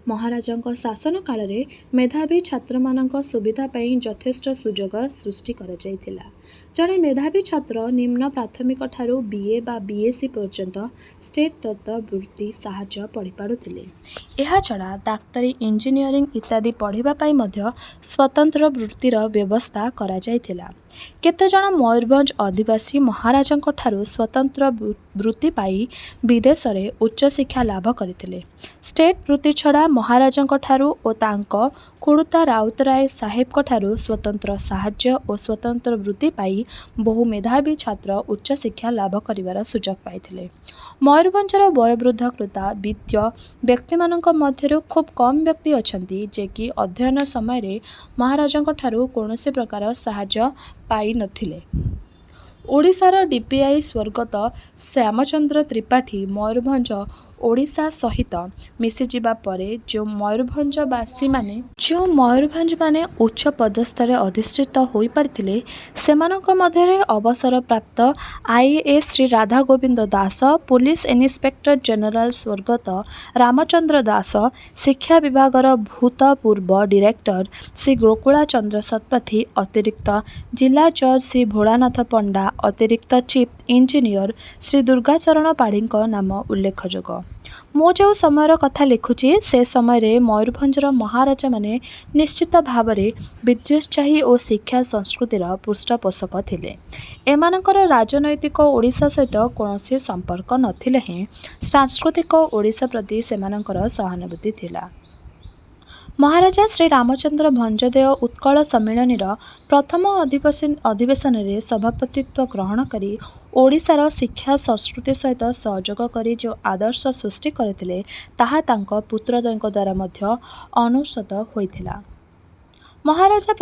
ମହାରାଜାଙ୍କ ଶାସନ କାଳରେ ମେଧାବୀ ଛାତ୍ରମାନଙ୍କ ସୁବିଧା ପାଇଁ ଯଥେଷ୍ଟ ସୁଯୋଗ ସୃଷ୍ଟି କରାଯାଇଥିଲା। ଜଣେ ମେଧାବୀ ଛାତ୍ର ନିମ୍ନ ପ୍ରାଥମିକ ଠାରୁ BA ବା BSc ପର୍ଯ୍ୟନ୍ତ ଷ୍ଟେଟ୍ ଦତ୍ତ ବୃତ୍ତି ସାହାଯ୍ୟ ପଢ଼ିପାରୁଥିଲେ। ଏହାଛଡ଼ା ଡାକ୍ତରୀ, ଇଞ୍ଜିନିୟରିଂ ଇତ୍ୟାଦି ପଢ଼ିବା ପାଇଁ ମଧ୍ୟ ସ୍ୱତନ୍ତ୍ର ବୃତ୍ତିର ବ୍ୟବସ୍ଥା କରାଯାଇଥିଲା। କେତେଜଣ ମୟୂରଭଞ୍ଜ ଅଧିବାସୀ ମହାରାଜାଙ୍କ ଠାରୁ ସ୍ୱତନ୍ତ୍ର ବୃତ୍ତି ପାଇ ବିଦେଶରେ ଉଚ୍ଚଶିକ୍ଷା ଲାଭ କରିଥିଲେ। ଷ୍ଟେଟ୍ ବୃତ୍ତି ଛଡ଼ା ମହାରାଜାଙ୍କ ଠାରୁ ଓ ତାଙ୍କ ଖୁଡ଼ୁତା ରାଉତରାୟ ସାହେବଙ୍କ ଠାରୁ ସ୍ୱତନ୍ତ୍ର ସାହାଯ୍ୟ ଓ ସ୍ୱତନ୍ତ୍ର ବୃତ୍ତି ପାଇ ବହୁ ମେଧାବୀ ଛାତ୍ର ଉଚ୍ଚଶିକ୍ଷା ଲାଭ କରିବାର ସୁଯୋଗ ପାଇଥିଲେ। ମୟୂରଭଞ୍ଜର ବୟୋବୃଦ୍ଧ ବିଦ୍ୟ ବ୍ୟକ୍ତିମାନଙ୍କ ମଧ୍ୟରୁ ଖୁବ୍ କମ୍ ବ୍ୟକ୍ତି ଅଛନ୍ତି ଯେ କି ଅଧ୍ୟୟନ ସମୟରେ ମହାରାଜାଙ୍କ ଠାରୁ କୌଣସି ପ୍ରକାର ସାହାଯ୍ୟ ପାଇନଥିଲେ। ଓଡ଼ିଶାର DPI ସ୍ୱର୍ଗତ ଶ୍ୟାମଚନ୍ଦ୍ର ତ୍ରିପାଠୀ ମୟୂରଭଞ୍ଜ ଓଡ଼ିଶା ସହିତ ମିଶିଯିବା ପରେ ଯେଉଁ ମୟୂରଭଞ୍ଜମାନେ ଉଚ୍ଚ ପଦସ୍ଥରେ ଅଧିଷ୍ଠିତ ହୋଇପାରିଥିଲେ ସେମାନଙ୍କ ମଧ୍ୟରେ ଅବସରପ୍ରାପ୍ତ IAS Shri Radhagobinda Das, police inspector general ସ୍ୱର୍ଗତ ରାମଚନ୍ଦ୍ର ଦାସ, ଶିକ୍ଷା ବିଭାଗର ଭୂତପୂର୍ବ ଡିରେକ୍ଟର ଶ୍ରୀ ଗୋକୁଳାଚନ୍ଦ୍ର ଶତପଥୀ, ଅତିରିକ୍ତ ଜିଲ୍ଲା ଜଜ୍ ଶ୍ରୀ ଭୋଳାନାଥ ପଣ୍ଡା, ଅତିରିକ୍ତ ଚିଫ୍ ଇଞ୍ଜିନିୟର ଶ୍ରୀ ଦୁର୍ଗାଚରଣ ପାଢ଼ୀଙ୍କ ନାମ ଉଲ୍ଲେଖଯୋଗ୍ୟ। ମୁଁ ଯେଉଁ ସମୟର କଥା ଲେଖୁଛି ସେ ସମୟରେ ମୟୂରଭଞ୍ଜର ମହାରାଜାମାନେ ନିଶ୍ଚିତ ଭାବରେ ବିଦ୍ୟୋତ୍ସାହୀ ଓ ଶିକ୍ଷା ସଂସ୍କୃତିର ପୃଷ୍ଠପୋଷକ ଥିଲେ। ଏମାନଙ୍କର ରାଜନୈତିକ ଓଡ଼ିଶା ସହିତ କୌଣସି ସମ୍ପର୍କ ନଥିଲେ ହେଁ ସାଂସ୍କୃତିକ ଓଡ଼ିଶା ପ୍ରତି ସେମାନଙ୍କର ସହାନୁଭୂତି ଥିଲା। ମହାରାଜା ଶ୍ରୀ ରାମଚନ୍ଦ୍ର ଭଞ୍ଜଦେଓ ଉତ୍କଳ ସମ୍ମିଳନୀର ପ୍ରଥମ ଅଧିବେଶନରେ ସଭାପତିତ୍ୱ ଗ୍ରହଣ କରି ଓଡ଼ିଶାର ଶିକ୍ଷା ସଂସ୍କୃତି ସହିତ ସହଯୋଗ କରି ଯେଉଁ ଆଦର୍ଶ ସୃଷ୍ଟି କରିଥିଲେ ତାହା ତାଙ୍କ ପୁତ୍ରଦ୍ୱୟଙ୍କ ଦ୍ୱାରା ମଧ୍ୟ ଅନୁସୃତ ହୋଇଥିଲା। ମହାରାଜା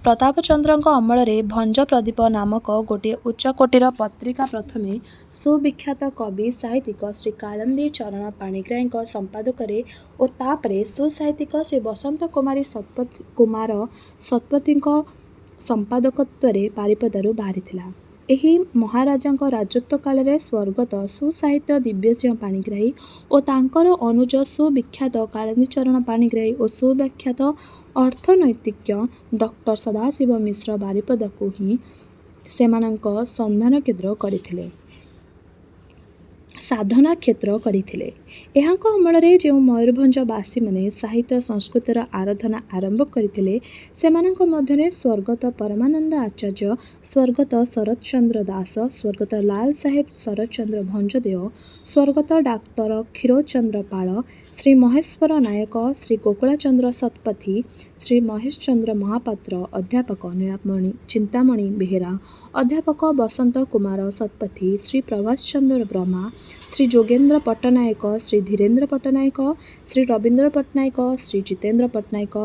ପ୍ରତାପଚନ୍ଦ୍ରଙ୍କ ଅମଳରେ ଭଞ୍ଜ ପ୍ରଦୀପ ନାମକ ଗୋଟିଏ ଉଚ୍ଚକୋଟୀର ପତ୍ରିକା ପ୍ରଥମେ ସୁବିଖ୍ୟାତ କବି ସାହିତ୍ୟିକ ଶ୍ରୀ କାଳିନ୍ଦୀ ଚରଣ ପାଣିଗ୍ରାହୀଙ୍କ ସମ୍ପାଦକରେ ଓ ତାପରେ ସୁସାହିତ୍ୟିକ ଶ୍ରୀ ବସନ୍ତ କୁମାର ଶତପଥୀଙ୍କ ସମ୍ପାଦକତ୍ୱରେ ବାରିପଦାରୁ ବାହାରିଥିଲା। ଏହି ମହାରାଜାଙ୍କ ରାଜତ୍ୱ କାଳରେ ସ୍ୱର୍ଗତ ସୁସାହିତ୍ୟ ଦିବ୍ୟସିଂହ ପାଣିଗ୍ରାହୀ ଓ ତାଙ୍କର ଅନୁଜ ସୁବିଖ୍ୟାତ କାଳିନ୍ଦୀ ଚରଣ ପାଣିଗ୍ରାହୀ ଓ ସୁବିଖ୍ୟାତ ଅର୍ଥନୈତିଜ୍ଞ ଡକ୍ଟର ସଦାଶିବ ମିଶ୍ର ବାରିପଦାକୁ ହିଁ ସେମାନଙ୍କ ସାଧନା କ୍ଷେତ୍ର କରିଥିଲେ। ଏହାଙ୍କ ଅମଳରେ ଯେଉଁ ମୟୂରଭଞ୍ଜବାସୀମାନେ ସାହିତ୍ୟ ସଂସ୍କୃତିର ଆରାଧନା ଆରମ୍ଭ କରିଥିଲେ ସେମାନଙ୍କ ମଧ୍ୟରେ ସ୍ୱର୍ଗତ ପରମାନନ୍ଦ ଆଚାର୍ଯ୍ୟ, ସ୍ୱର୍ଗତ ଶରତଚନ୍ଦ୍ର ଦାସ, ସ୍ୱର୍ଗତ ଲାଲ ସାହେବ ଶରତଚନ୍ଦ୍ର ଭଞ୍ଜଦେଓ, ସ୍ୱର୍ଗତ ଡାକ୍ତର କ୍ଷୀରୋଦଚନ୍ଦ୍ର ପାଳ, ଶ୍ରୀ ମହେଶ୍ୱର ନାୟକ, ଶ୍ରୀ ଗୋକୁଳାଚନ୍ଦ୍ର ଶତପଥୀ, ଶ୍ରୀ ମହେଶ ଚନ୍ଦ୍ର ମହାପାତ୍ର, ଅଧ୍ୟାପକ ନୀଳମଣି ଚିନ୍ତାମଣି ବେହେରା, ଅଧ୍ୟାପକ ବସନ୍ତ କୁମାର ଶତପଥୀ, ଶ୍ରୀ ପ୍ରଭାଷ ଚନ୍ଦ୍ର ବ୍ରହ୍ମା, ଶ୍ରୀ ଯୋଗେନ୍ଦ୍ର ପଟ୍ଟନାୟକ, ଶ୍ରୀ ଧୀରେନ୍ଦ୍ର ପଟ୍ଟନାୟକ, ଶ୍ରୀ ରବୀନ୍ଦ୍ର ପଟ୍ଟନାୟକ, ଶ୍ରୀ ଜିତେନ୍ଦ୍ର ପଟ୍ଟନାୟକ,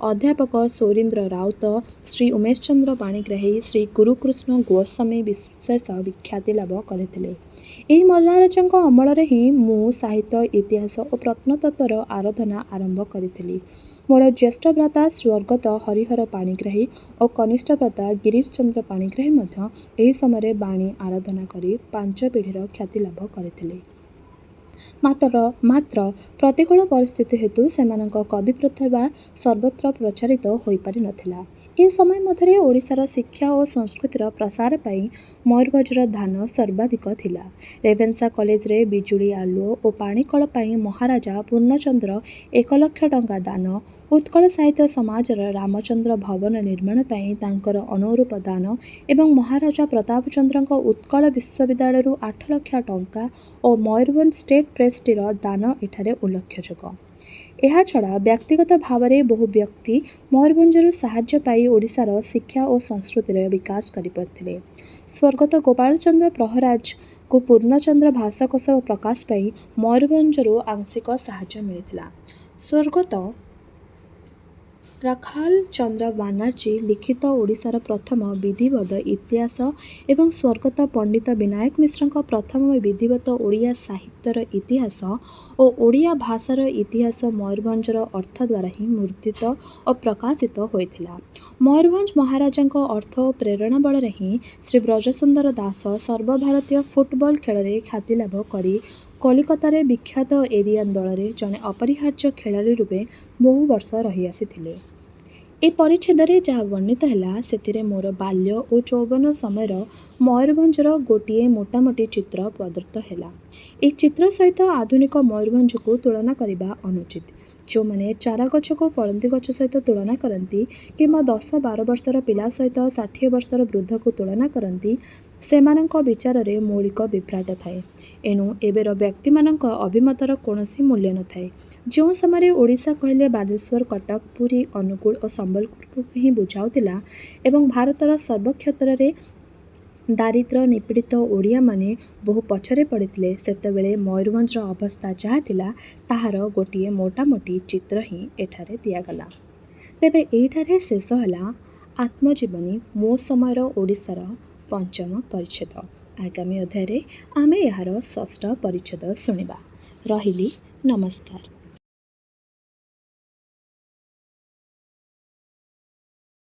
ଅଧ୍ୟାପକ ସୌରୀନ୍ଦ୍ର ରାଉତ, ଶ୍ରୀ ଉମେଶ ଚନ୍ଦ୍ର ପାଣିଗ୍ରାହୀ, ଶ୍ରୀ ଗୁରୁକୃଷ୍ଣ ଗୋସ୍ୱାମୀ ବିଶେଷ ବିଖ୍ୟାତି ଲାଭ କରିଥିଲେ। ଏହି ମହାରାଜାଙ୍କ ଅମଳରେ ହିଁ ମୁଁ ସାହିତ୍ୟ, ଇତିହାସ ଓ ପ୍ରତ୍ନତତ୍ତ୍ୱର ଆରାଧନା ଆରମ୍ଭ କରିଥିଲି। ମୋର ଜ୍ୟେଷ୍ଠ ଭ୍ରାତା ସ୍ୱର୍ଗତ ହରିହର ପାଣିଗ୍ରାହୀ ଓ କନିଷ୍ଠ ଭ୍ରାତା ଗିରୀଶ ଚନ୍ଦ୍ର ପାଣିଗ୍ରାହୀ ମଧ୍ୟ ଏହି ସମୟରେ ବାଣୀ ଆରାଧନା କରି 5 ପିଢ଼ିର ଖ୍ୟାତି ଲାଭ କରିଥିଲେ। ମାତ୍ର ପ୍ରତିକୂଳ ପରିସ୍ଥିତି ହେତୁ ସେମାନଙ୍କ କବି ପ୍ରତିଭା ସର୍ବତ୍ର ପ୍ରଚାରିତ ହୋଇପାରିନଥିଲା। ଏ ସମୟ ମଧ୍ୟରେ ଓଡ଼ିଶାର ଶିକ୍ଷା ଓ ସଂସ୍କୃତିର ପ୍ରସାର ପାଇଁ ମୟୂରଭଞ୍ଜର ଧ୍ୟାନ ସର୍ବାଧିକ ଥିଲା। ରେଭେନ୍ସା କଲେଜରେ ବିଜୁଳି ଆଲୁଅ ଓ ପାଣି କଳ ପାଇଁ ମହାରାଜା ପୂର୍ଣ୍ଣଚନ୍ଦ୍ର 1 ଲକ୍ଷ ଟଙ୍କା ଦାନ, ଉତ୍କଳ ସାହିତ୍ୟ ସମାଜର ରାମଚନ୍ଦ୍ର ଭବନ ନିର୍ମାଣ ପାଇଁ ତାଙ୍କର ଅନୁରୂପ ଦାନ ଏବଂ ମହାରାଜା ପ୍ରତାପଚନ୍ଦ୍ରଙ୍କ ଉତ୍କଳ ବିଶ୍ୱବିଦ୍ୟାଳୟରୁ 8 ଲକ୍ଷ ଟଙ୍କା ଓ ମୟୂରଭଞ୍ଜ ଷ୍ଟେଟ୍ ପ୍ରେସଟିର ଦାନ ଏଠାରେ ଉଲ୍ଲେଖଯୋଗ୍ୟ। ଏହାଛଡ଼ା ବ୍ୟକ୍ତିଗତ ଭାବରେ ବହୁ ବ୍ୟକ୍ତି ମୟୂରଭଞ୍ଜରୁ ସାହାଯ୍ୟ ପାଇ ଓଡ଼ିଶାର ଶିକ୍ଷା ଓ ସଂସ୍କୃତିର ବିକାଶ କରିପାରିଥିଲେ। ସ୍ୱର୍ଗତ ଗୋପାଳଚନ୍ଦ୍ର ପ୍ରହରାଜଙ୍କୁ ପୂର୍ଣ୍ଣଚନ୍ଦ୍ର ଭାଷାକୋଷ ପ୍ରକାଶ ପାଇଁ ମୟୂରଭଞ୍ଜରୁ ଆଂଶିକ ସାହାଯ୍ୟ ମିଳିଥିଲା। ସ୍ୱର୍ଗତ ରାଖାଲ ଚନ୍ଦ୍ର ବାନାର୍ଜୀ ଲିଖିତ ଓଡ଼ିଶାର ପ୍ରଥମ ବିଧିବଦ୍ଧ ଇତିହାସ ଏବଂ ସ୍ୱର୍ଗତ ପଣ୍ଡିତ ବିନାୟକ ମିଶ୍ରଙ୍କ ପ୍ରଥମ ବିଧିବଦ୍ଧ ଓଡ଼ିଆ ସାହିତ୍ୟର ଇତିହାସ ଓ ଓଡ଼ିଆ ଭାଷାର ଇତିହାସ ମୟୂରଭଞ୍ଜର ଅର୍ଥ ଦ୍ୱାରା ହିଁ ମୁଦ୍ରିତ ଓ ପ୍ରକାଶିତ ହୋଇଥିଲା। ମୟୂରଭଞ୍ଜ ମହାରାଜାଙ୍କ ଅର୍ଥ ଓ ପ୍ରେରଣା ବଳରେ ହିଁ ଶ୍ରୀ ବ୍ରଜସୁନ୍ଦର ଦାସ ସର୍ବଭାରତୀୟ ଫୁଟବଲ ଖେଳରେ ଖ୍ୟାତି ଲାଭ କରି କଲିକତାରେ ବିଖ୍ୟାତ ଏରିଆନ୍ ଦଳରେ ଜଣେ ଅପରିହାର୍ଯ୍ୟ ଖେଳାଳି ରୂପେ ବହୁ ବର୍ଷ ରହିଆସିଥିଲେ। ଏ ପରିଚ୍ଛେଦରେ ଯାହା ବର୍ଣ୍ଣିତ ହେଲା ସେଥିରେ ମୋର ବାଲ୍ୟ ଓ ଯୌବନ ସମୟର ମୟୂରଭଞ୍ଜର ଗୋଟିଏ ମୋଟାମୋଟି ଚିତ୍ର ପ୍ରଦତ୍ତ ହେଲା। ଏହି ଚିତ୍ର ସହିତ ଆଧୁନିକ ମୟୂରଭଞ୍ଜକୁ ତୁଳନା କରିବା ଅନୁଚିତ। ଯେଉଁମାନେ ଚାରାଗଛକୁ ଫଳନ୍ତି ଗଛ ସହିତ ତୁଳନା କରନ୍ତି କିମ୍ବା 10-12 ବର୍ଷର ପିଲା ସହିତ 60 ବର୍ଷର ବୃଦ୍ଧକୁ ତୁଳନା କରନ୍ତି, ସେମାନଙ୍କ ବିଚାରରେ ମୌଳିକ ବିଭ୍ରାଟ ଥାଏ। ଏଣୁ ଏବେର ବ୍ୟକ୍ତିମାନଙ୍କ ଅଭିମତର କୌଣସି ମୂଲ୍ୟ ନଥାଏ। ଯେଉଁ ସମୟରେ ଓଡ଼ିଶା କହିଲେ ବାଲେଶ୍ୱର, କଟକ, ପୁରୀ, ଅନୁଗୁଳ ଓ ସମ୍ବଲପୁରକୁ ହିଁ ବୁଝାଉଥିଲା ଏବଂ ଭାରତର ସର୍ବକ୍ଷେତ୍ରରେ ଦାରିଦ୍ର୍ୟ ନିପୀଡ଼ିତ ଓଡ଼ିଆମାନେ ବହୁ ପଛରେ ପଡ଼ିଥିଲେ, ସେତେବେଳେ ମୟୂରଭଞ୍ଜର ଅବସ୍ଥା ଯାହା ଥିଲା ତାହାର ଗୋଟିଏ ମୋଟାମୋଟି ଚିତ୍ର ହିଁ ଏଠାରେ ଦିଆଗଲା। ତେବେ ଏଇଠାରେ ଶେଷ ହେଲା ଆତ୍ମଜୀବନୀ ମୋ ସମୟର ଓଡ଼ିଶାର 5ମ ପରିଚ୍ଛେଦ। ଆଗାମୀ ଅଧ୍ୟାୟରେ ଆମେ ଏହାର 6ଠ ପରିଚ୍ଛେଦ ଶୁଣିବା। ରହିଲି, ନମସ୍କାର।